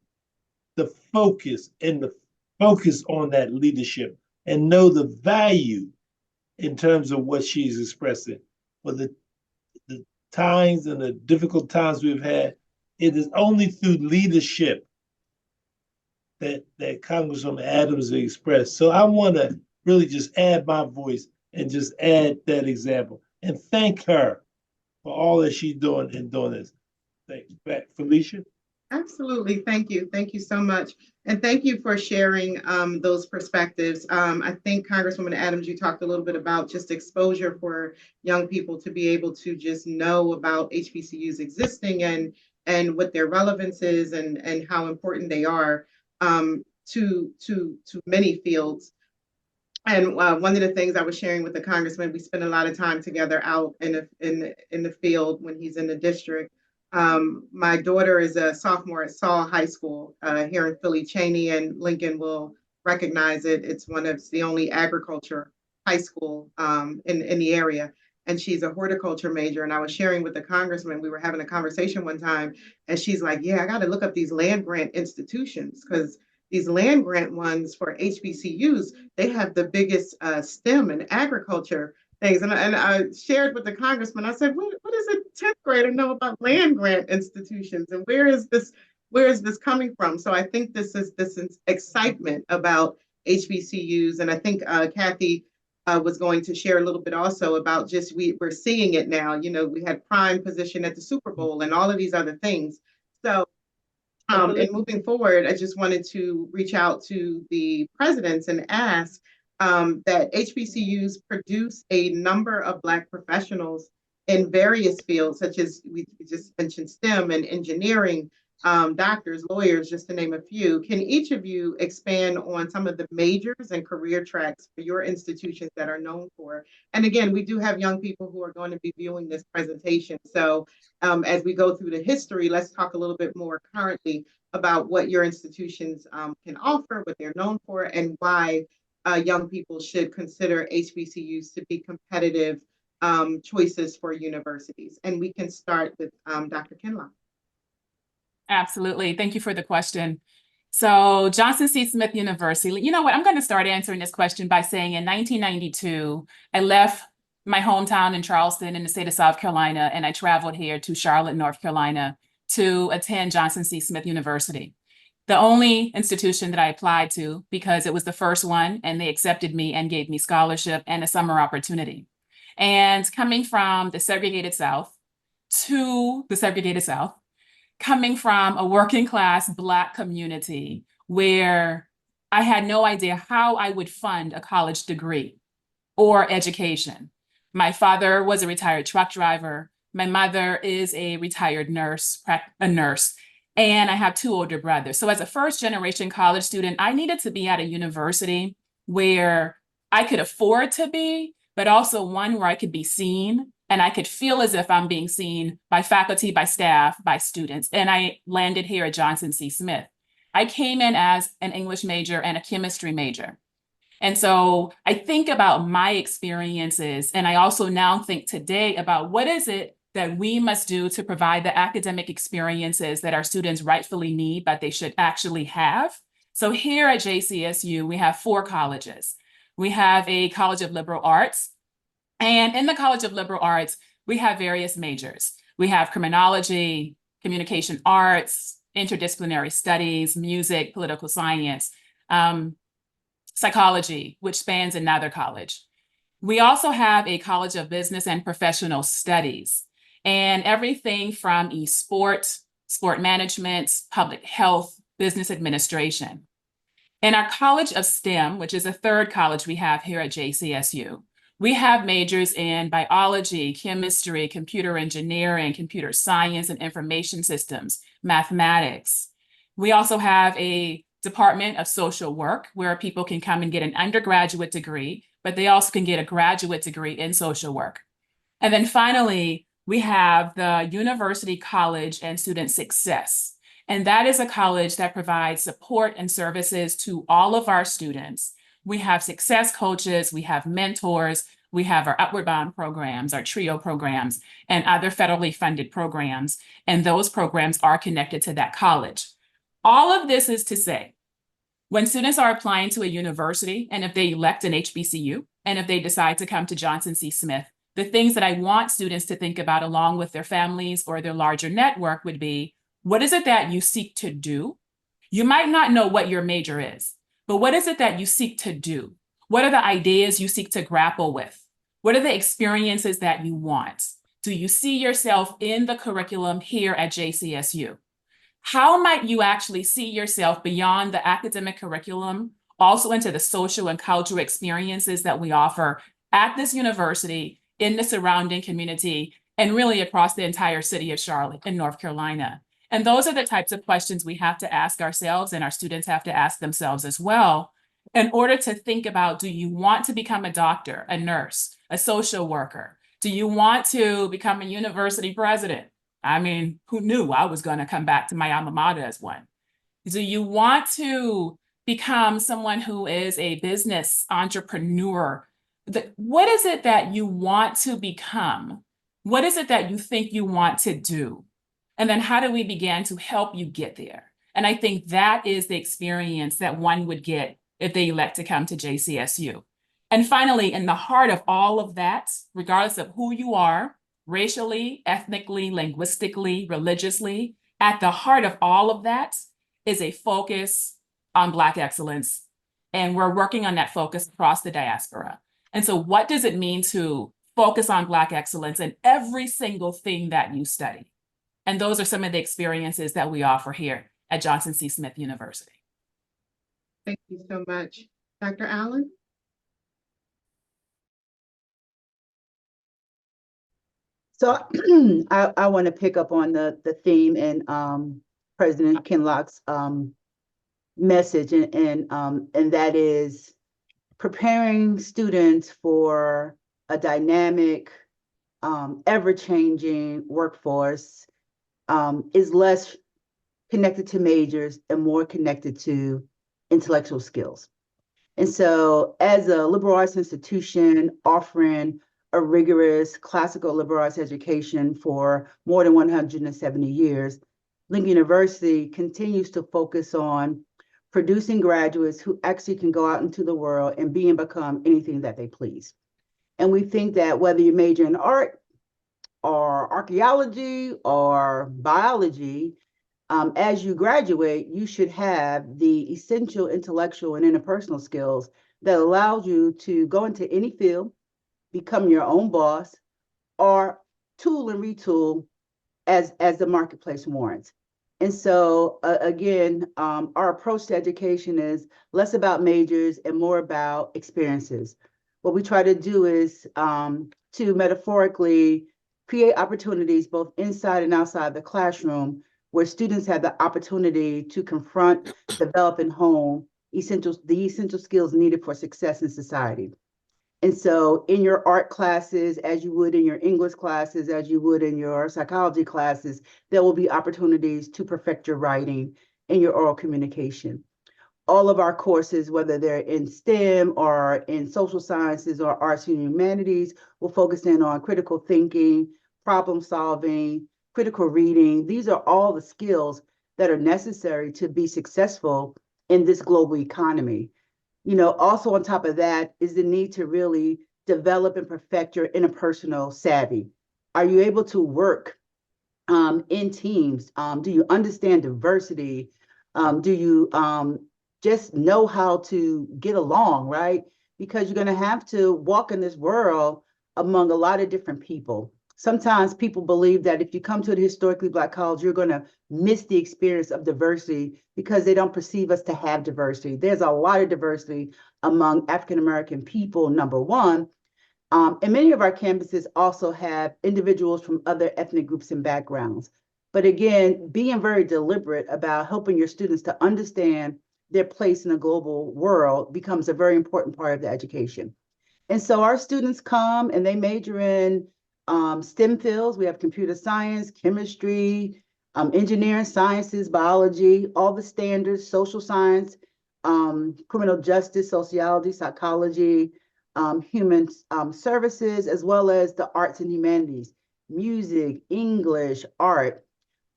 the focus on that leadership and know the value in terms of what she's expressing. For the times and the difficult times we've had, it is only through leadership that Congresswoman Adams has expressed. So I want to really just add my voice and just add that example and thank her for all that she's doing in doing this. Thanks. Back, Felicia. Absolutely. Thank you. Thank you so much. And thank you for sharing those perspectives. I think Congresswoman Adams, you talked a little bit about just exposure for young people to be able to just know about HBCUs existing and what their relevance is and how important they are to many fields. And one of the things I was sharing with the congressman, we spend a lot of time together out in the field when he's in the district. My daughter is a sophomore at Saul High School here in Philly. Cheney and Lincoln will recognize it. It's the only agriculture high school in the area. And she's a horticulture major. And I was sharing with the congressman, we were having a conversation one time, and she's like, yeah, I got to look up these land grant institutions because these land grant ones for HBCUs, they have the biggest STEM and agriculture things. And I shared with the congressman, I said, what does a 10th grader know about land grant institutions? And where is this coming from? So I think this is excitement about HBCUs. And I think Kathy was going to share a little bit also about just we're seeing it now. You know, we had prime position at the Super Bowl and all of these other things. So and moving forward, I just wanted to reach out to the presidents and ask that HBCUs produce a number of Black professionals in various fields, such as we just mentioned STEM and engineering, doctors, lawyers, just to name a few. Can each of you expand on some of the majors and career tracks for your institutions that are known for? And again, we do have young people who are going to be viewing this presentation. So as we go through the history, let's talk a little bit more currently about what your institutions can offer, what they're known for, and why young people should consider HBCUs to be competitive choices for universities. And we can start with Dr. Kinloch. Absolutely. Thank you for the question. So Johnson C. Smith University, you know what, I'm going to start answering this question by saying in 1992, I left my hometown in Charleston in the state of South Carolina, and I traveled here to Charlotte, North Carolina to attend Johnson C. Smith University, the only institution that I applied to because it was the first one and they accepted me and gave me scholarship and a summer opportunity. And coming from the segregated South to the segregated South, coming from a working class Black community where I had no idea how I would fund a college degree or education. My father was a retired truck driver. My mother is a retired nurse, and I have two older brothers. So as a first generation college student, I needed to be at a university where I could afford to be, but also one where I could be seen and I could feel as if I'm being seen by faculty, by staff, by students. And I landed here at Johnson C. Smith. I came in as an English major and a chemistry major. And so I think about my experiences, and I also now think today about what is it that we must do to provide the academic experiences that our students rightfully need, but they should actually have. So here at JCSU, we have 4 colleges. We have a College of Liberal Arts, and in the College of Liberal Arts, we have various majors. We have criminology, communication arts, interdisciplinary studies, music, political science, psychology, which spans another college. We also have a College of Business and Professional Studies, and everything from sport management, public health, business administration. In our College of STEM, which is a third college we have here at JCSU, we have majors in biology, chemistry, computer engineering, computer science and information systems, mathematics. We also have a Department of Social Work where people can come and get an undergraduate degree, but they also can get a graduate degree in social work. And then finally, we have the University College and Student Success. And that is a college that provides support and services to all of our students. We have success coaches, we have mentors, we have our Upward Bound programs, our TRIO programs, and other federally funded programs. And those programs are connected to that college. All of this is to say, when students are applying to a university, and if they elect an HBCU, and if they decide to come to Johnson C. Smith, the things that I want students to think about along with their families or their larger network would be, what is it that you seek to do? You might not know what your major is, but what is it that you seek to do? What are the ideas you seek to grapple with? What are the experiences that you want? Do you see yourself in the curriculum here at JCSU? how might you actually see yourself beyond the academic curriculum, also into the social and cultural experiences that we offer at this university, in the surrounding community, and really across the entire city of Charlotte in North Carolina? And those are the types of questions we have to ask ourselves, and our students have to ask themselves as well, in order to think about, do you want to become a doctor, a nurse, a social worker? Do you want to become a university president? I mean, who knew I was going to come back to my alma mater as one? Do you want to become someone who is a business entrepreneur? What is it that you want to become? What is it that you think you want to do? And then how do we begin to help you get there? And I think that is the experience that one would get if they elect to come to JCSU. And finally, in the heart of all of that, regardless of who you are, racially, ethnically, linguistically, religiously, at the heart of all of that is a focus on Black excellence. And we're working on that focus across the diaspora. And so what does it mean to focus on Black excellence in every single thing that you study? And those are some of the experiences that we offer here at Johnson C. Smith University. Thank you so much. Dr. Allen? So I want to pick up on the theme in President Kinloch's message, and that is preparing students for a dynamic, ever-changing workforce is less connected to majors and more connected to intellectual skills. And so as a liberal arts institution offering a rigorous classical liberal arts education for more than 170 years, Lincoln University continues to focus on producing graduates who actually can go out into the world and be and become anything that they please. And we think that whether you major in art or archaeology or biology, as you graduate, you should have the essential intellectual and interpersonal skills that allows you to go into any field, become your own boss, or tool and retool as the marketplace warrants. And so again, our approach to education is less about majors and more about experiences. What we try to do is to metaphorically create opportunities both inside and outside the classroom where students have the opportunity to confront, develop, and hone the essential skills needed for success in society. And so in your art classes, as you would in your English classes, as you would in your psychology classes, there will be opportunities to perfect your writing and your oral communication. All of our courses, whether they're in STEM or in social sciences or arts and humanities, will focus in on critical thinking, problem solving, critical reading. These are all the skills that are necessary to be successful in this global economy. You know, also on top of that is the need to really develop and perfect your interpersonal savvy. Are you able to work in teams? Do you understand diversity? Do you just know how to get along, right? Because you're going to have to walk in this world among a lot of different people. Sometimes people believe that if you come to a historically Black college, you're going to miss the experience of diversity because they don't perceive us to have diversity. There's a lot of diversity among African-American people, number one. And many of our campuses also have individuals from other ethnic groups and backgrounds. But again, being very deliberate about helping your students to understand their place in a global world becomes a very important part of the education. And so our students come and they major in STEM fields. We have computer science, chemistry, engineering sciences, biology, all the standards, social science, criminal justice, sociology, psychology, human services, as well as the arts and humanities, music, English, art.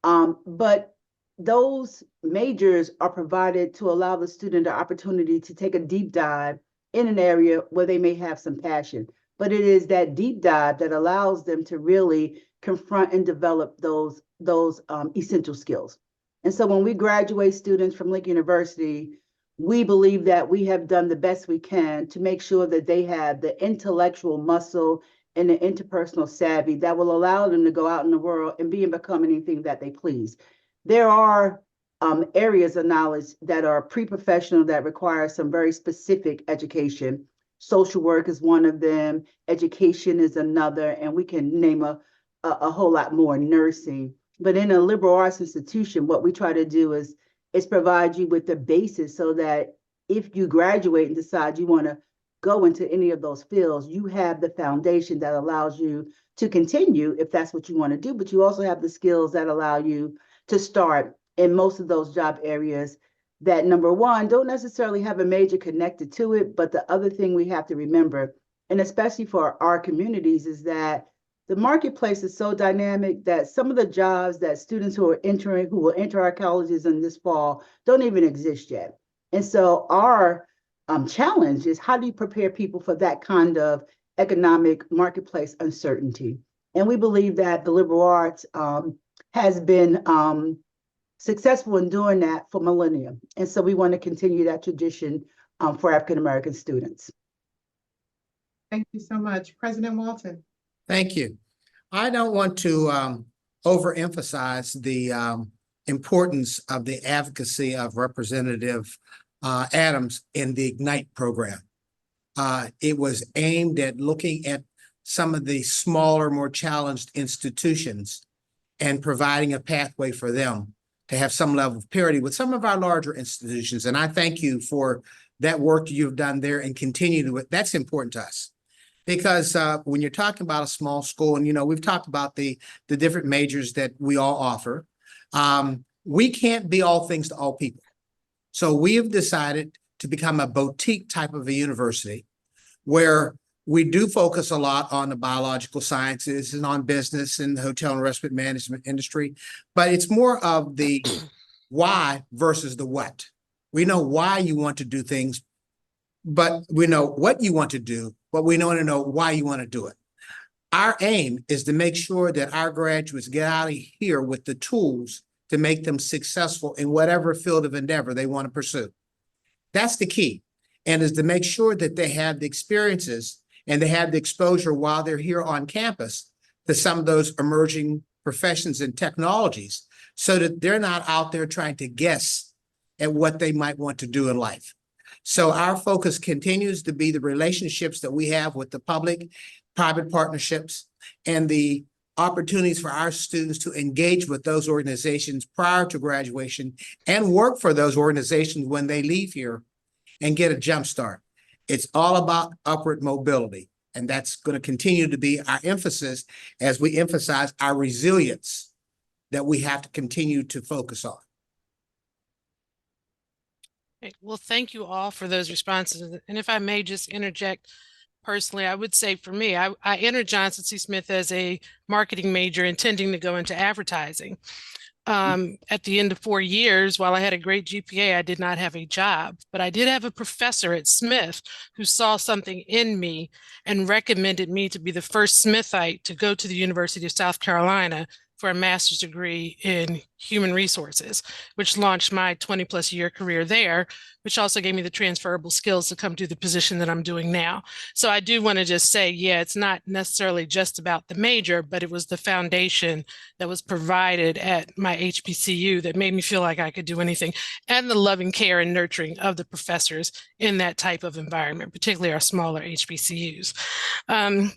But those majors are provided to allow the student the opportunity to take a deep dive in an area where they may have some passion. But it is that deep dive that allows them to really confront and develop those essential skills. And so when we graduate students from Lincoln University, we believe that we have done the best we can to make sure that they have the intellectual muscle and the interpersonal savvy that will allow them to go out in the world and be and become anything that they please. there are areas of knowledge that are pre-professional that require some very specific education. Social work is one of them, education is another, and we can name a whole lot more, nursing. But in a liberal arts institution, what we try to do is provide you with the basis so that if you graduate and decide you want to go into any of those fields, you have the foundation that allows you to continue if that's what you want to do, but you also have the skills that allow you to start in most of those job areas that, number one, don't necessarily have a major connected to it. But the other thing we have to remember, and especially for our communities, is that the marketplace is so dynamic that some of the jobs that students who will enter our colleges in this fall don't even exist yet. And so our challenge is, how do you prepare people for that kind of economic marketplace uncertainty? And we believe that the liberal arts has been successful in doing that for millennia. And so we want to continue that tradition for African American students. Thank you so much. President Walton. Thank you. I don't want to overemphasize the importance of the advocacy of Representative Adams in the IGNITE program. It was aimed at looking at some of the smaller, more challenged institutions and providing a pathway for them to have some level of parity with some of our larger institutions. And I thank you for that work you've done there and continue to. That's important to us. Because when you're talking about a small school, and, you know, we've talked about the different majors that we all offer, we can't be all things to all people. So we have decided to become a boutique type of a university where we do focus a lot on the biological sciences and on business and the hotel and restaurant management industry, but it's more of the why versus the what. We know why you want to do things, but we know what you want to do, but we want to know why you want to do it. Our aim is to make sure that our graduates get out of here with the tools to make them successful in whatever field of endeavor they want to pursue. That's the key, and is to make sure that they have the experiences and they have the exposure while they're here on campus to some of those emerging professions and technologies, so that they're not out there trying to guess at what they might want to do in life. So our focus continues to be the relationships that we have with the public, private partnerships, and the opportunities for our students to engage with those organizations prior to graduation and work for those organizations when they leave here and get a jump start. It's all about upward mobility, and that's going to continue to be our emphasis as we emphasize our resilience that we have to continue to focus on. Well, thank you all for those responses. And if I may just interject personally, I would say for me, I entered Johnson C. Smith as a marketing major intending to go into advertising. At the end of 4 years, while I had a great GPA, I did not have a job, but I did have a professor at Smith who saw something in me and recommended me to be the first Smithite to go to the University of South Carolina for a master's degree in human resources, which launched my 20+ year career there, which also gave me the transferable skills to come do the position that I'm doing now. So I do want to just say, yeah, it's not necessarily just about the major, but it was the foundation that was provided at my HBCU that made me feel like I could do anything, and the loving care and nurturing of the professors in that type of environment, particularly our smaller HBCUs. And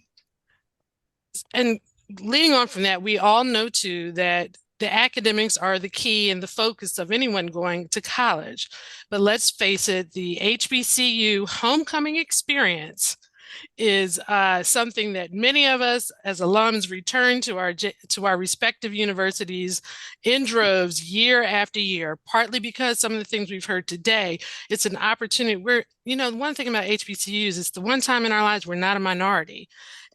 leading on from that, we all know too that the academics are the key and the focus of anyone going to college. But let's face it, the HBCU homecoming experience is something that many of us as alums return to our respective universities in droves year after year, partly because some of the things we've heard today, it's an opportunity where, you know, one thing about HBCUs, it's the one time in our lives we're not a minority.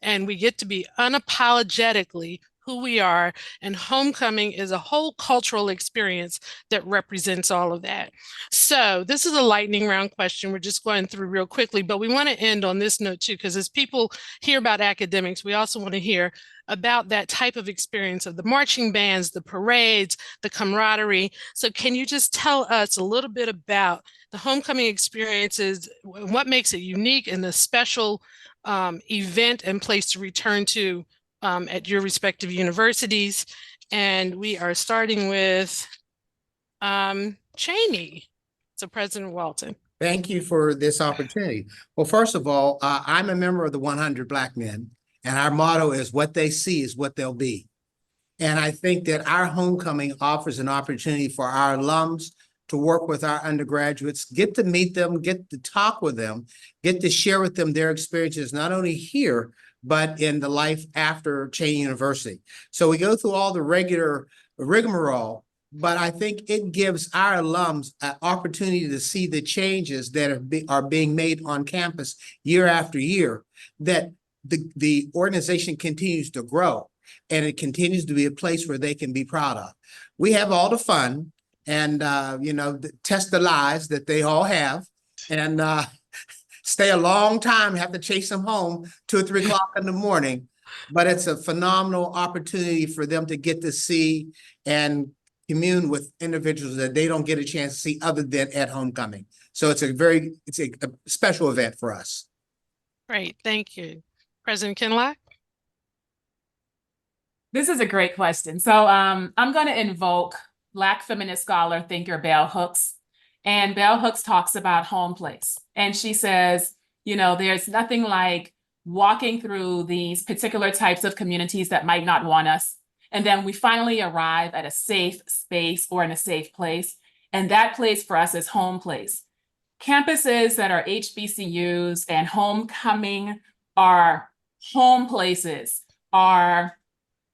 And we get to be unapologetically who we are, and homecoming is a whole cultural experience that represents all of that. So this is a lightning round question we're just going through real quickly, but we want to end on this note too, because as people hear about academics, we also want to hear about that type of experience of the marching bands, the parades, the camaraderie. So can you just tell us a little bit about the homecoming experiences, what makes it unique and the special event and place to return to at your respective universities? And we are starting with Cheney. So President Walton. Thank you for this opportunity. Well, first of all, I'm a member of the 100 Black Men, and our motto is what they see is what they'll be. And I think that our homecoming offers an opportunity for our alums to work with our undergraduates, get to meet them, get to talk with them, get to share with them their experiences, not only here, but in the life after Cheney University. So we go through all the regular rigmarole, but I think it gives our alums an opportunity to see the changes that are being made on campus year after year, that the organization continues to grow and it continues to be a place where they can be proud of. We have all the fun and, test the lies that they all have and stay a long time, have to chase them home 2 or 3 o'clock in the morning. But it's a phenomenal opportunity for them to get to see and commune with individuals that they don't get a chance to see other than at homecoming. So it's a special event for us. Great, thank you. President Kinlock? This is a great question. So I'm going to invoke Black feminist scholar, thinker Bell Hooks. And Bell Hooks talks about home place. And she says, there's nothing like walking through these particular types of communities that might not want us. And then we finally arrive at a safe space or in a safe place. And that place for us is home place. Campuses that are HBCUs and homecoming are home places, are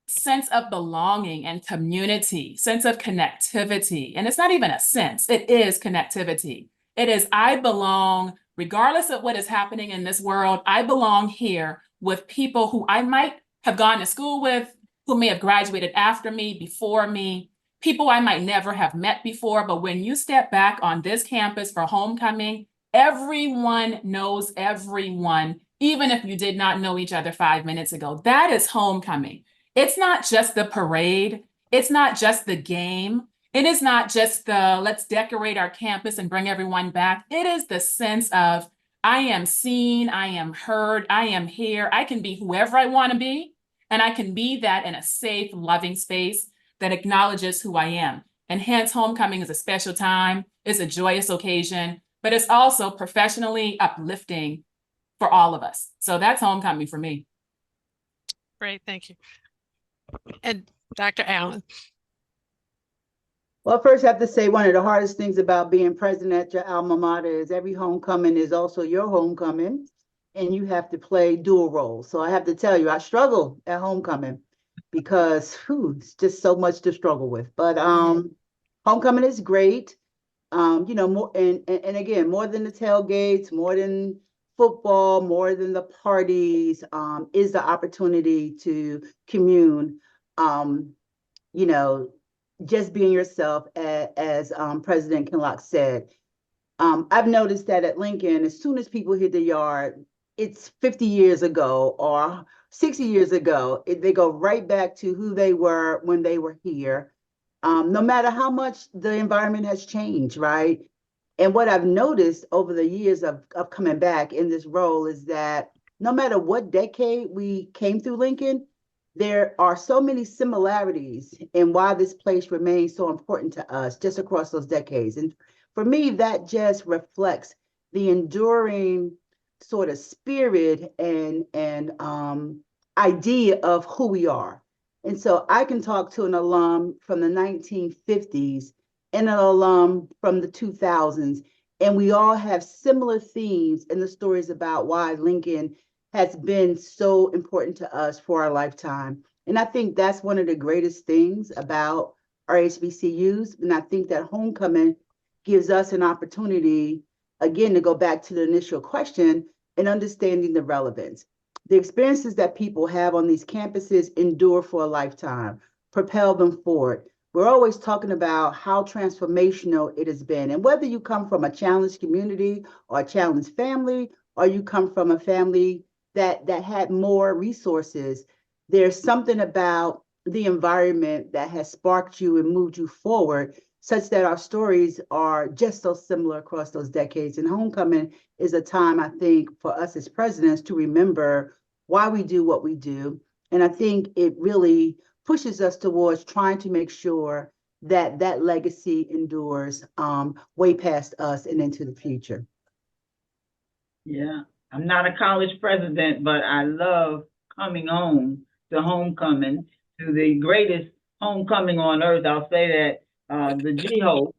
sense of belonging and community, sense of connectivity. And it's not even a sense, it is connectivity. It is, I belong, regardless of what is happening in this world, I belong here with people who I might have gone to school with, who may have graduated after me, before me, people I might never have met before. But when you step back on this campus for homecoming, everyone knows everyone, even if you did not know each other 5 minutes ago. That is homecoming. It's not just the parade. It's not just the game. It is not just the let's decorate our campus and bring everyone back. It is the sense of I am seen, I am heard, I am here. I can be whoever I want to be. And I can be that in a safe, loving space that acknowledges who I am. And hence, homecoming is a special time. It's a joyous occasion, but it's also professionally uplifting for all of us. So that's homecoming for me. Great, thank you. And Dr. Allen. Well, first I have to say one of the hardest things about being president at your alma mater is every homecoming is also your homecoming, and you have to play dual roles. So I have to tell you, I struggle at homecoming because it's just so much to struggle with. But homecoming is great. More and again, more than the tailgates, more than football, more than the parties, is the opportunity to commune. Just being yourself, as President Kinlock said. I've noticed that at Lincoln, as soon as people hit the yard, it's 50 years ago or 60 years ago. They go right back to who they were when they were here, no matter how much the environment has changed, right? And what I've noticed over the years of coming back in this role is that no matter what decade we came through Lincoln, there are so many similarities in why this place remains so important to us just across those decades. And for me, that just reflects the enduring sort of spirit and idea of who we are. And so I can talk to an alum from the 1950s and an alum from the 2000s, and we all have similar themes in the stories about why Lincoln has been so important to us for our lifetime. And I think that's one of the greatest things about our HBCUs. And I think that homecoming gives us an opportunity, again, to go back to the initial question and understanding the relevance. The experiences that people have on these campuses endure for a lifetime, propel them forward. We're always talking about how transformational it has been. And whether you come from a challenged community or a challenged family, or you come from a family that had more resources, there's something about the environment that has sparked you and moved you forward, such that our stories are just so similar across those decades. And homecoming is a time, I think, for us as presidents to remember why we do what we do. And I think it really pushes us towards trying to make sure that legacy endures way past us and into the future. Yeah, I'm not a college president, but I love coming home to homecoming, to the greatest homecoming on earth. I'll say that, the G-Hope.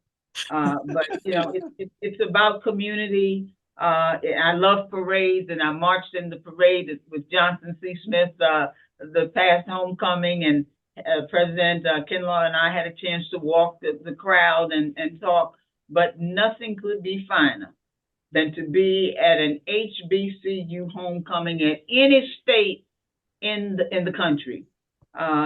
But you know, it's about community. I love parades, and I marched in the parade with Johnson C. Smith the past homecoming, and President Kinlaw and I had a chance to walk the crowd and talk. But nothing could be finer than to be at an HBCU homecoming at any state in the country.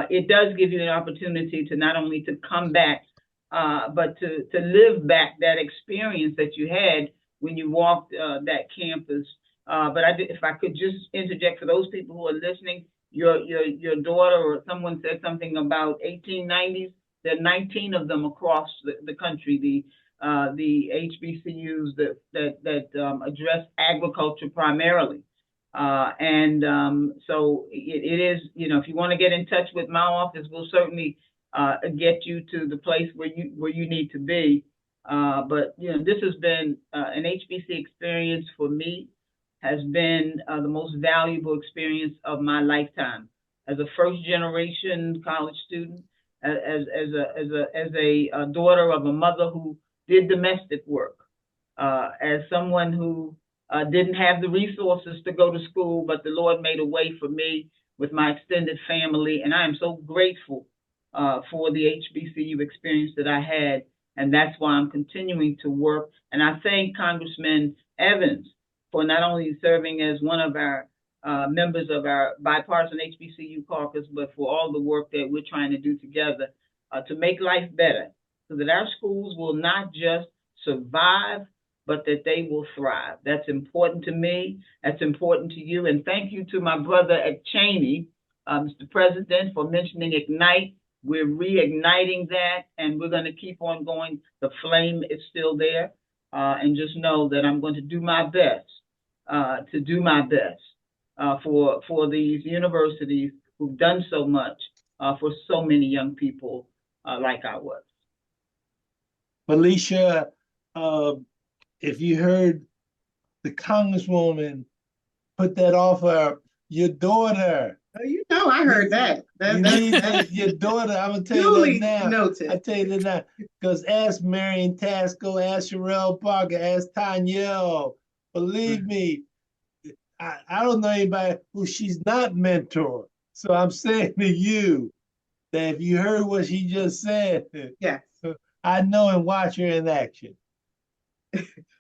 It does give you an opportunity to not only to come back, but to live back that experience that you had when you walked that campus. But if I could just interject for those people who are listening, your daughter or someone said something about 1890s. There are 19 of them across the country. The HBCUs that address agriculture primarily. So it is, you know, if you want to get in touch with my office, we'll certainly get you to the place where you need to be. But you know, this has been an HBC experience for me, has been the most valuable experience of my lifetime as a first generation college student, as a daughter of a mother who did domestic work, as someone who didn't have the resources to go to school, but the Lord made a way for me with my extended family, and I am so grateful for the HBCU experience that I had, and that's why I'm continuing to work. And I thank Congressman Evans for not only serving as one of our members of our bipartisan HBCU caucus, but for all the work that we're trying to do together to make life better, so that our schools will not just survive, but that they will thrive. That's important to me. That's important to you. And thank you to my brother at Cheney, Mr. President, for mentioning Ignite. We're reigniting that, and we're going to keep on going. The flame is still there. And just know that I'm going to do my best for these universities who've done so much for so many young people like I was. Felicia, if you heard the Congresswoman put that offer, your daughter. Oh, you know, I heard that. Your daughter, I'm going to tell you that now. Noted. I tell you that now. Because ask Marion Tasco, ask Sherelle Parker, ask Tanya. Believe me, I don't know anybody who she's not mentored. So I'm saying to you that if you heard what she just said, yes, I know and watch her in action.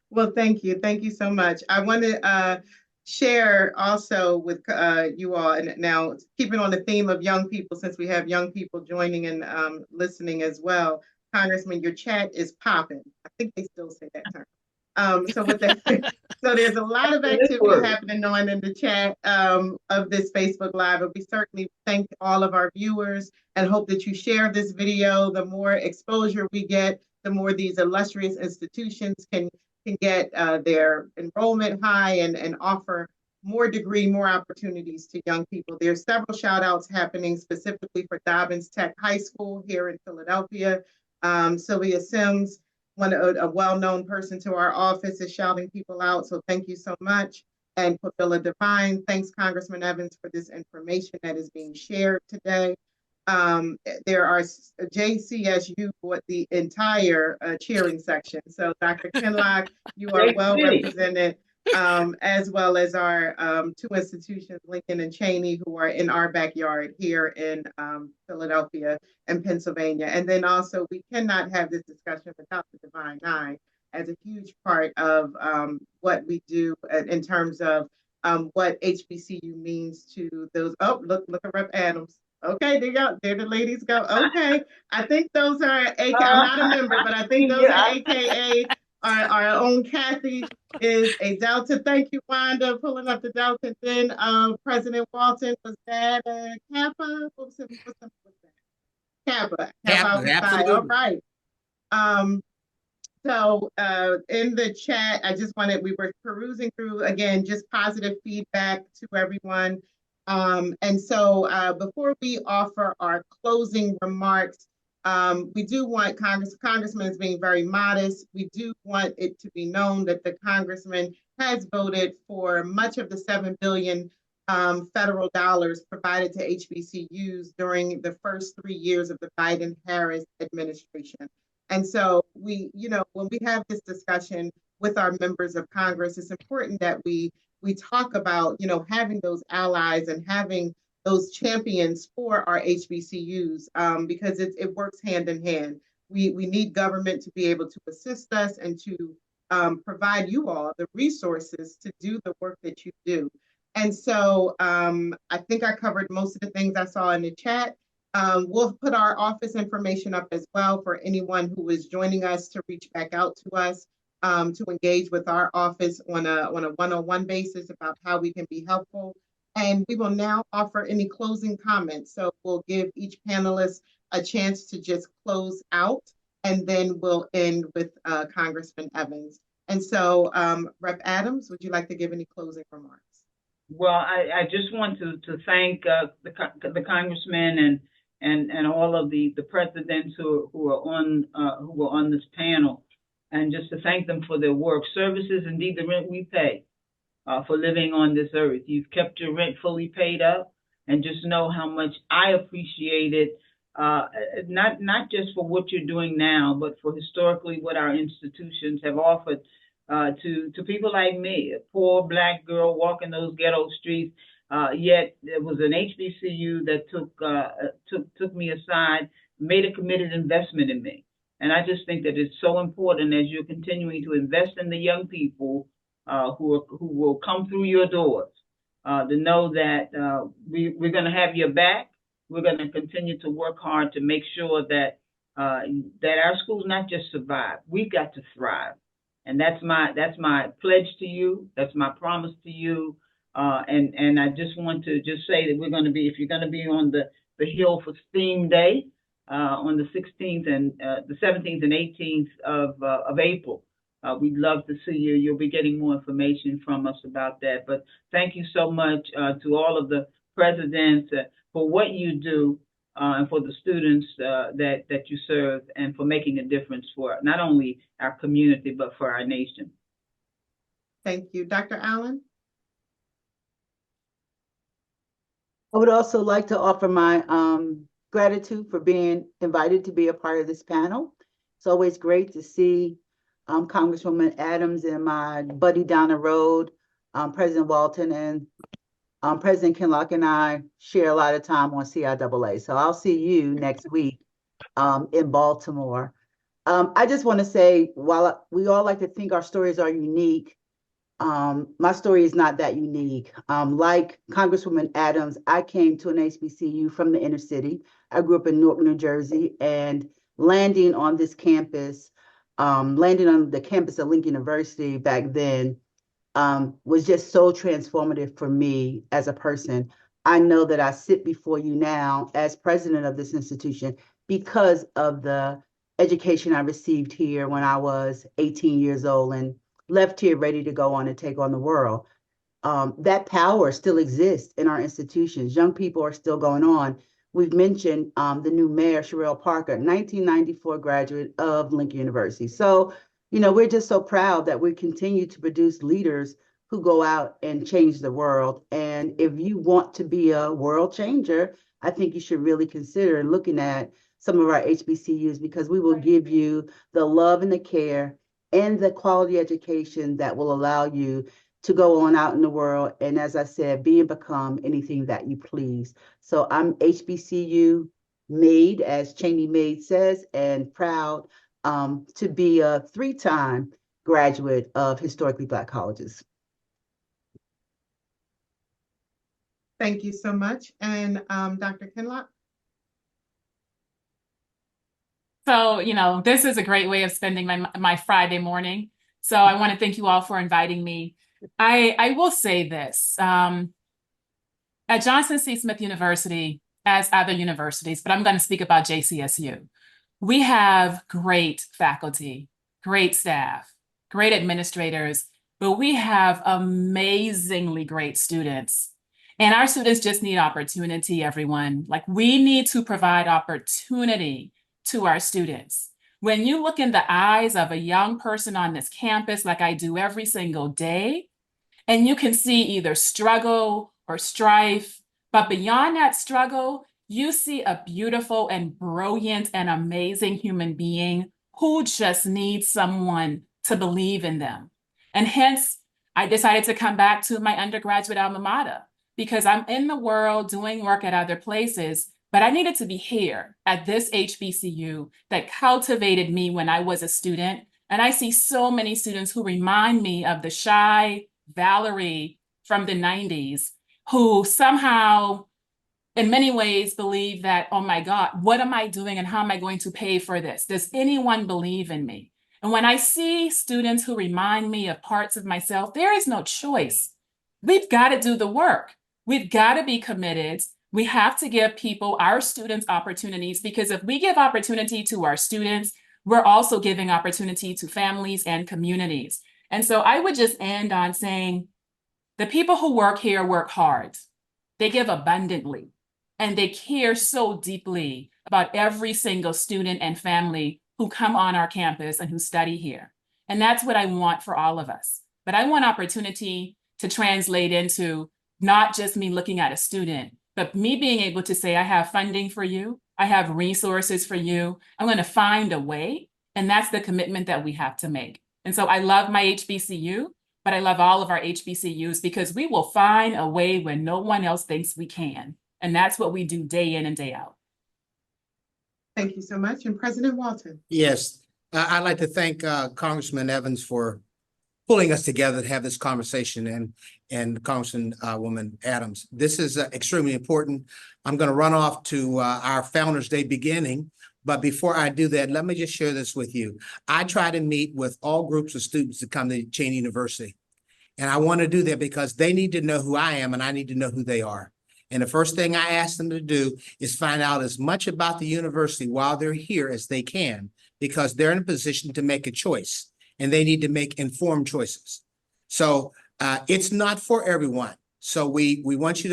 Well, thank you. Thank you so much. I want to share also with you all, and now keeping on the theme of young people, since we have young people joining and listening as well. Congressman, your chat is popping. I think they still say that term. So with that, so there's a lot of activity happening on in the chat of this Facebook Live, but we certainly thank all of our viewers and hope that you share this video. The more exposure we get, the more these illustrious institutions can get their enrollment high and offer more more opportunities to young people. There's several shout outs happening specifically for Dobbins Tech High School here in Philadelphia. Sylvia Sims, a well-known person to our office, is shouting people out. So thank you so much. And Quabilla Divine, thanks Congressman Evans for this information that is being shared today. There are JCSU for the entire cheering section. So Dr. Kinlock, you are well represented, as well as our two institutions, Lincoln and Cheney, who are in our backyard here in Philadelphia and Pennsylvania. And then also, we cannot have this discussion without the Divine Nine as a huge part of what we do in terms of what HBCU means to those. Oh, look at Rep. Adams. Okay, there the ladies go. Okay, I think those are AK. I'm not a member, but I think those are AKA our own Kathy is a Delta. Thank you, Wanda, pulling up the Delta. Then President Walton, was that Kappa? What was that? Kappa. Absolutely. All right. So in the chat, we were perusing through, again, just positive feedback to everyone. And so before we offer our closing remarks, We do want Congressman is being very modest. We do want it to be known that the Congressman has voted for much of the $7 billion federal dollars provided to HBCUs during the first 3 years of the Biden-Harris administration. And so we, when we have this discussion with our members of Congress, it's important that we talk about, having those allies and having those champions for our HBCUs, because it works hand in hand. We need government to be able to assist us and to provide you all the resources to do the work that you do. And so I think I covered most of the things I saw in the chat. We'll put our office information up as well for anyone who is joining us to reach back out to us, to engage with our office on a one-on-one basis about how we can be helpful. And we will now offer any closing comments. So we'll give each panelist a chance to just close out, and then we'll end with Congressman Evans. And so, Rep. Adams, would you like to give any closing remarks? Well, I just want to thank the congressman and all of the presidents who are on this panel, and just to thank them for their work. Service is indeed the rent we pay for living on this earth. You've kept your rent fully paid up, and just know how much I appreciate it. Not just for what you're doing now, but for historically what our institutions have offered to people like me, a poor Black girl walking those ghetto streets. Yet there was an HBCU that took me aside, made a committed investment in me. And I just think that it's so important, as you're continuing to invest in the young people who will come through your doors, to know that we're going to have your back. We're going to continue to work hard to make sure that our schools not just survive, we've got to thrive. And that's my pledge to you. That's my promise to you. And I just want to say that we're going to be, if you're going to be on the Hill for STEAM Day on the 16th and the 17th and 18th of April, we'd love to see you. You'll be getting more information from us about that. But thank you so much to all of the presidents for what you do, and for the students that you serve, and for making a difference for not only our community, but for our nation. Thank you. Dr. Allen? I would also like to offer my gratitude for being invited to be a part of this panel. It's always great to see Congresswoman Adams and my buddy down the road, President Walton, and President Kinlock and I share a lot of time on CIAA. So I'll see you next week in Baltimore. I just want to say, while we all like to think our stories are unique, my story is not that unique. Like Congresswoman Adams, I came to an HBCU from the inner city. I grew up in Newark, New Jersey, and landing on this campus, landing on the campus of Lincoln University back then, was just so transformative for me as a person. I know that I sit before you now as president of this institution because of the education I received here when I was 18 years old and left here ready to go on and take on the world. That power still exists in our institutions. Young people are still going on. We've mentioned the new mayor, Sherelle Parker, 1994 graduate of Lincoln University. So, we're just so proud that we continue to produce leaders who go out and change the world. And if you want to be a world changer, I think you should really consider looking at some of our HBCUs, because we will give you the love and the care and the quality education that will allow you to go on out in the world. And as I said, be and become anything that you please. So I'm HBCU made, as Cheney Made says, and proud to be a 3-time graduate of historically Black colleges. Thank you so much. And Dr. Kinlock? So, this is a great way of spending my Friday morning. So I want to thank you all for inviting me. I will say this, at Johnson C. Smith University, as other universities, but I'm going to speak about JCSU. We have great faculty, great staff, great administrators, but we have amazingly great students. And our students just need opportunity, everyone. Like, we need to provide opportunity to our students. When you look in the eyes of a young person on this campus, like I do every single day, and you can see either struggle or strife, but beyond that struggle, you see a beautiful and brilliant and amazing human being who just needs someone to believe in them. And hence, I decided to come back to my undergraduate alma mater because I'm in the world doing work at other places, but I needed to be here at this HBCU that cultivated me when I was a student. And I see so many students who remind me of the shy Valerie from the 90s, who somehow, in many ways, believe that, oh my God, what am I doing and how am I going to pay for this? Does anyone believe in me? And when I see students who remind me of parts of myself, there is no choice. We've got to do the work. We've got to be committed. We have to give people, our students, opportunities, because if we give opportunity to our students, we're also giving opportunity to families and communities. And so I would just end on saying, the people who work here work hard. They give abundantly, and they care so deeply about every single student and family who come on our campus and who study here. And that's what I want for all of us. But I want opportunity to translate into not just me looking at a student, but me being able to say, I have funding for you. I have resources for you. I'm going to find a way. And that's the commitment that we have to make. And so I love my HBCU, but I love all of our HBCUs because we will find a way when no one else thinks we can. And that's what we do day in and day out. Thank you so much. And President Walton. Yes, I'd like to thank Congressman Evans for pulling us together to have this conversation, and Congressman Woman Adams. This is extremely important. I'm going to run off to our Founders Day beginning. But before I do that, let me just share this with you. I try to meet with all groups of students that come to Cheney University. And I want to do that because they need to know who I am and I need to know who they are. And the first thing I ask them to do is find out as much about the university while they're here as they can, because they're in a position to make a choice and they need to make informed choices. So it's not for everyone. So we want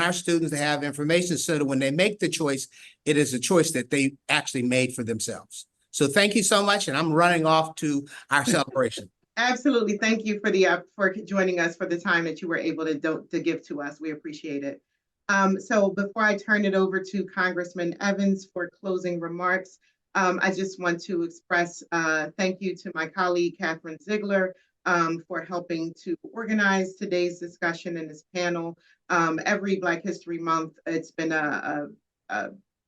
our students to have information so that when they make the choice, it is a choice that they actually made for themselves. So thank you so much. And I'm running off to our celebration. Absolutely. Thank you for joining us, for the time that you were able to give to us. We appreciate it. So before I turn it over to Congressman Evans for closing remarks, I just want to express thank you to my colleague, Catherine Ziegler, for helping to organize today's discussion and this panel. Every Black History Month, it's been a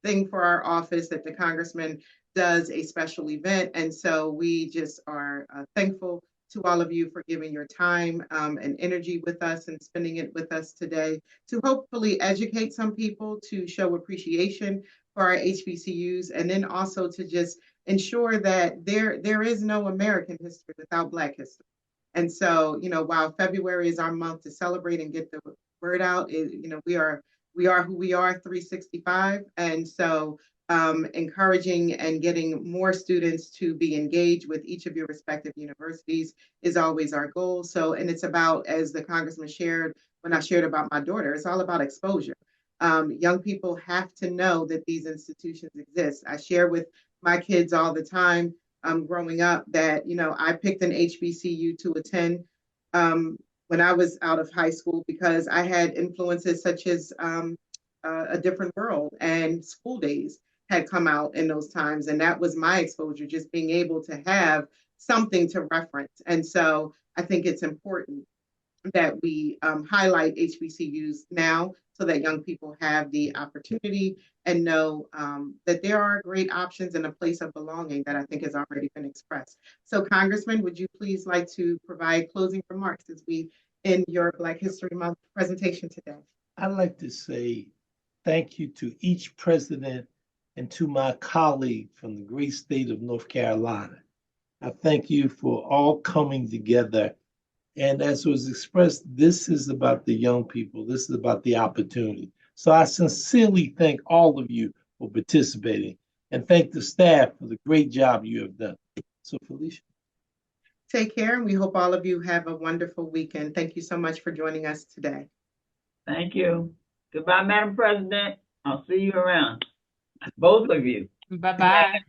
thing for our office that the Congressman does a special event. And so we just are thankful to all of you for giving your time and energy with us and spending it with us today to hopefully educate some people, to show appreciation for our HBCUs, and then also to just ensure that there is no American history without Black history. And so, while February is our month to celebrate and get the word out, we are who we are 365. And so encouraging and getting more students to be engaged with each of your respective universities is always our goal. So, and it's about, as the Congressman shared, when I shared about my daughter, it's all about exposure. Young people have to know that these institutions exist. I share with my kids all the time growing up that, I picked an HBCU to attend when I was out of high school because I had influences such as A Different World and School Days had come out in those times. And that was my exposure, just being able to have something to reference. And so I think it's important that we highlight HBCUs now so that young people have the opportunity and know that there are great options and a place of belonging that I think has already been expressed. So Congressman, would you please like to provide closing remarks as we end your Black History Month presentation today? I'd like to say thank you to each president and to my colleague from the great state of North Carolina. I thank you for all coming together. And as was expressed, this is about the young people. This is about the opportunity. So I sincerely thank all of you for participating and thank the staff for the great job you have done. So Felicia. Take care, and we hope all of you have a wonderful weekend. Thank you so much for joining us today. Thank you. Goodbye, Madam President. I'll see you around. Both of you. Bye-bye.